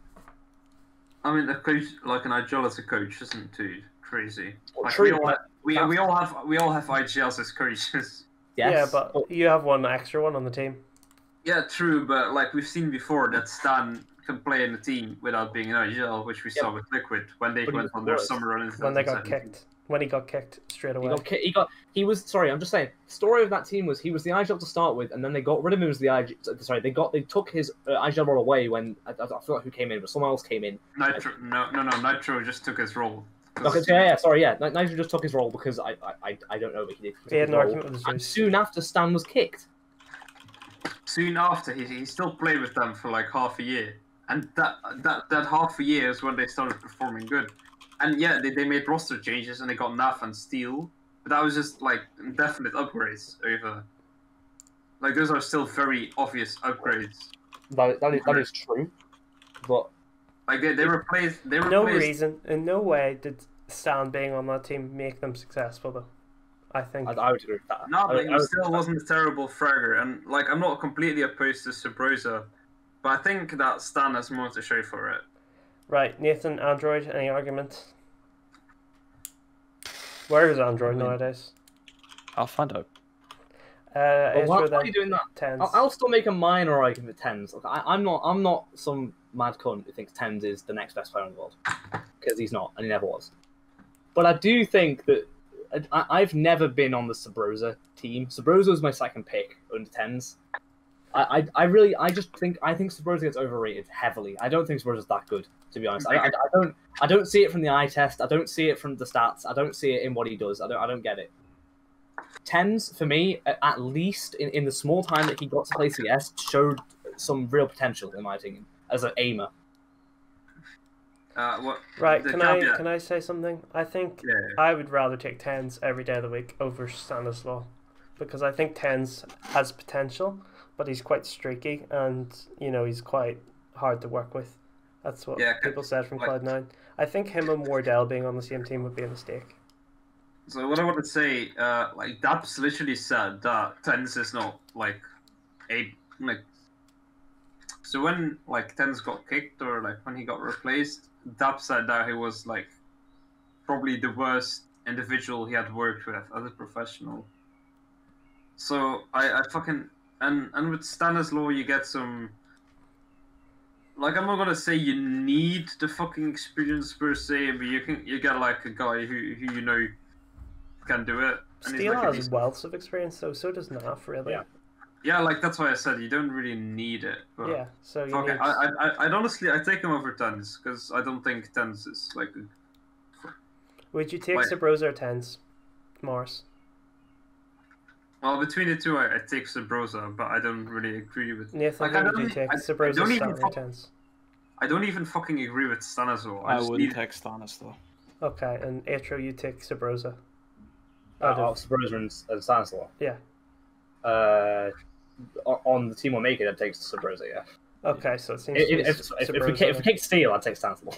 I mean, a coach like an IGL as a coach isn't too crazy. Well, Like true, we all have IGLs as coaches. Yes, Yeah, but you have one extra one on the team. Yeah, true, but like we've seen before that Stan can play in the team without being an IGL, which we saw with Liquid when they But he went on their was. summer run in When they got 2017. kicked. When he got kicked straight away. he was sorry. I'm just saying. The story of that team was he was the IGL to start with, and then they got rid of him as the IG. Sorry, they took his IGL role away when I forgot who came in, but someone else came in. Nitro, no, Nitro just took his role. 'Cause Okay, yeah, sorry, yeah. Nigel just took his role because I don't know, but he did. He had an took his role. argument with his And Zeus. soon after, Stan was kicked. Soon after, he still played with them for like half a year, and that half a year is when they started performing good. And yeah, they made roster changes and they got Naf and Steel, but that was just like definite upgrades over. Like those are still very obvious upgrades. That is true, but Like they replaced. No reason, in no way did Stan being on that team make them successful, though. I think. I would agree with that. No, but I he would- still wasn't a terrible fragger, and like I'm not completely opposed to Sabrosa, but I think that Stan has more to show for it. Right, Nathan, Android, any argument? Where is Android nowadays? I'll find out. But why Atro are you doing that? Tens. I'll still make a minor argument for Tens. Look, I'm not some mad cunt who thinks Tens is the next best player in the world, because he's not, and he never was. But I do think that I've never been on the Sabrosa team. Sabrosa was my second pick under Tens. I think Sabrosa gets overrated heavily. I don't think Sabrosa's that good, to be honest. I don't see it from the eye test. I don't see it from the stats. I don't see it in what he does. I don't get it. Tens, for me, at least in the small time that he got to play CS, showed some real potential, in my opinion, as an aimer. What? Right, the can caveat- I say something? I think Yeah. I would rather take Tens every day of the week over Stanislaw, because I think Tens has potential, but he's quite streaky and he's quite hard to work with. That's what Yeah, people said from like- Cloud9. I think him and Wardell being on the same team would be a mistake. So what I want to say, like Daps literally said that Tens is not like a like. So when like Tens got kicked or like when he got replaced, Daps said that he was like probably the worst individual he had worked with as a professional. So I fucking and with Stanislaw you get some. Like I'm not gonna say you need the fucking experience per se, but you get like a guy who can do it. And he's Steel like a has decent- wealth of experience, though. So does Naf, really. Yeah. Yeah, like that's why I said you don't really need it. But Yeah, so you okay, need... I'd honestly I take him over Tens because I don't think Tens is like. Would you take Like- Sabrosa or Tens, Morris? Well, between the two, I take Sabrosa, but I don't really agree with. Nathan, Like, I who would don't you e- take? I Sabrosa, don't even Stan, or fuck- Tens? I don't even fucking agree with Stanislaw. I just wouldn't need- take Stanislaw. Okay, and Atro, you take Sabrosa. Sabrosa and Stanislaw. Yeah. On the team we're making, I'd take Sabrosa, yeah. Okay, so it seems If we take Steel, I'd take Stanislaw.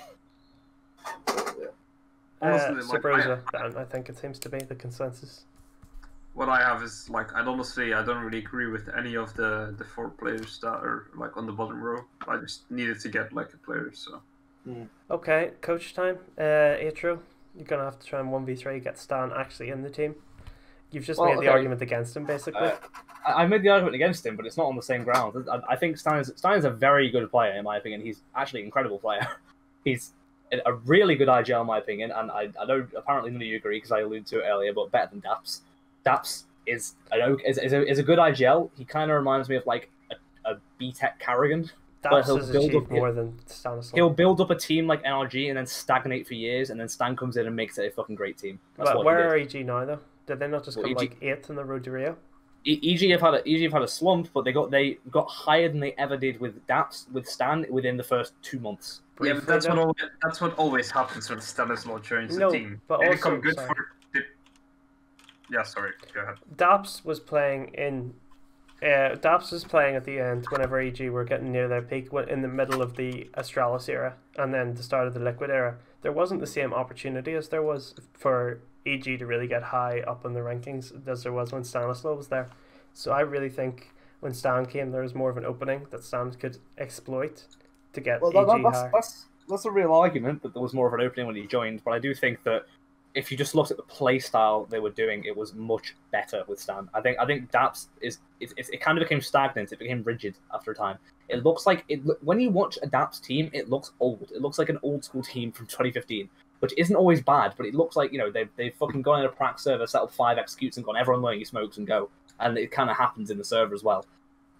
Honestly, like, Sabrosa, then I think it seems to be the consensus. What I have is like I don't really agree with any of the four players that are like on the bottom row. I just needed to get like a player, so. Okay, coach time. Atro, you're gonna have to try and 1v3 get Stan actually in the team. You've just made the argument against him, basically. I made the argument against him, but it's not on the same ground. I think Stein is a very good player, in my opinion. He's actually an incredible player. He's a really good IGL, in my opinion, and I know apparently none of you agree because I alluded to it earlier, but better than Daps. Daps is a good IGL. He kind of reminds me of like a BTEC Carrigan. Daps he'll has build achieved up- more than Stanislaw. He'll build up a team like NRG and then stagnate for years, and then Stan comes in and makes it a fucking great team. That's But what where he are EG now, though? Did they not just Well, come EG like 8th in the road to Rio? did. EG have had a slump, but they got higher than they ever did with Daps with Stan within the first 2 months. Yeah, but Briefly, though. that's what always happens when Stanislaw joins No, the team. but They also- become good sorry. for. Yeah, sorry. Go ahead. Daps was playing in. Daps was playing at the end whenever EG were getting near their peak, in the middle of the Astralis era and then the start of the Liquid era. There wasn't the same opportunity as there was for EG to really get high up in the rankings as there was when Stanislaw was there. So I really think when Stan came, there was more of an opening that Stan could exploit to get EG higher. That's a real argument that there was more of an opening when he joined, but I do think that if you just looked at the play style they were doing, it was much better with Stan. I think Daps it kind of became stagnant. It became rigid after a time. It looks like when you watch a Daps team, it looks old. It looks like an old school team from 2015, which isn't always bad, but it looks like they've fucking gone in a prac server, settled 5 executes, and gone everyone learning smokes and go, and it kind of happens in the server as well.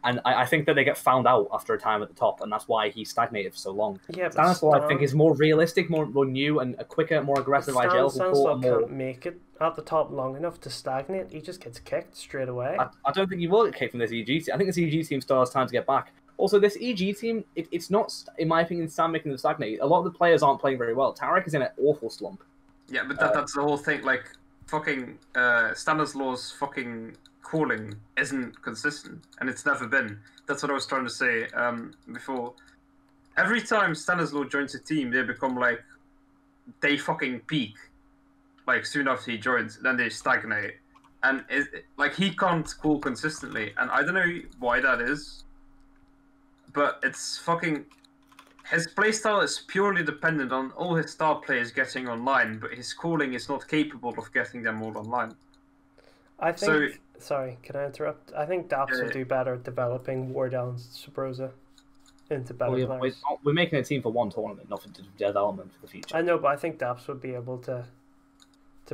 And I think that they get found out after a time at the top, and that's why he stagnated for so long. Yeah, but Stanislaw, I think, is more realistic, more new, and a quicker, more aggressive IGL. Stanislaw more... can't make it at the top long enough to stagnate. He just gets kicked straight away. I don't think he will get kicked from this EG team. I think this EG team still has time to get back. Also, this EG team, it's not, in my opinion, Stan making them stagnate. A lot of the players aren't playing very well. Tarek is in an awful slump. Yeah, but that's the whole thing. Like, fucking Stanislaw's fucking calling isn't consistent, and it's never been. That's what I was trying to say before. Every time Stanislaw joins a team, they become like, they fucking peak. Like, soon after he joins, then they stagnate. And like, he can't call consistently, and I don't know why that is. But it's fucking... His playstyle is purely dependent on all his star players getting online, but his calling is not capable of getting them all online. I think... Sorry, can I interrupt? I think Daps will do better at developing Wardell and Sabrosa into better players. We're making a team for one tournament, not for development for the future. I know, but I think Daps would be able to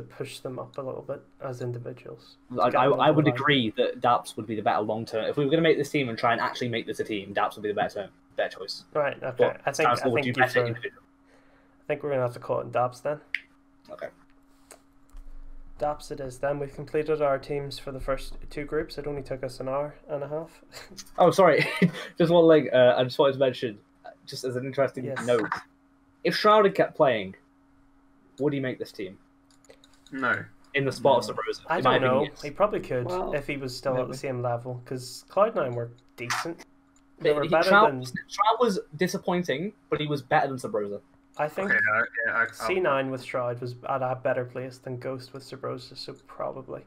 push them up a little bit as individuals. I would agree that Daps would be the better long term. If we were going to make this team and try and actually make this a team, Daps would be the better choice. Right. Okay. But I think would do better individually. I think we're gonna have to call it Daps then. Okay. Daps it is then. We've completed our teams for the first 2 groups. It only took us an hour and a half. Oh, sorry. Just one I just wanted to mention, just as an interesting Yes. note, if Shroud had kept playing, would he make this team No. in the spot of Sabrosa? I In my don't know. opinion, yes. He probably could Well, if he was still at the maybe. same level, because Cloud9 were decent. They were better Shroud, than, Shroud was disappointing, but he was better than Sabrosa. I think. Okay. C9 with Shroud was at a better place than Ghost with Sabrosa, so probably.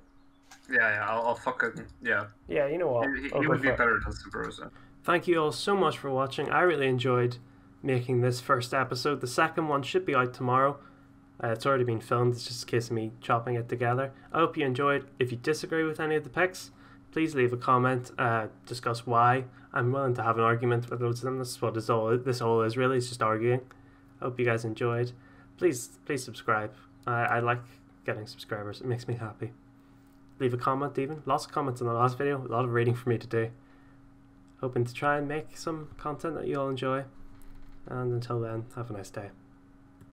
Yeah. I'll fucking yeah. Yeah, you know what? He I'll go would be for it. better than Sabrosa. Thank you all so much for watching. I really enjoyed making this first episode. The second one should be out tomorrow. It's already been filmed. It's just a case of me chopping it together. I hope you enjoyed. If you disagree with any of the picks, please leave a comment. Discuss why. I'm willing to have an argument with loads of them. This is what this all is really. It's just arguing. I hope you guys enjoyed. Please subscribe. I like getting subscribers. It makes me happy. Leave a comment even. Lots of comments in the last video. A lot of reading for me to do. Hoping to try and make some content that you all enjoy. And until then, have a nice day.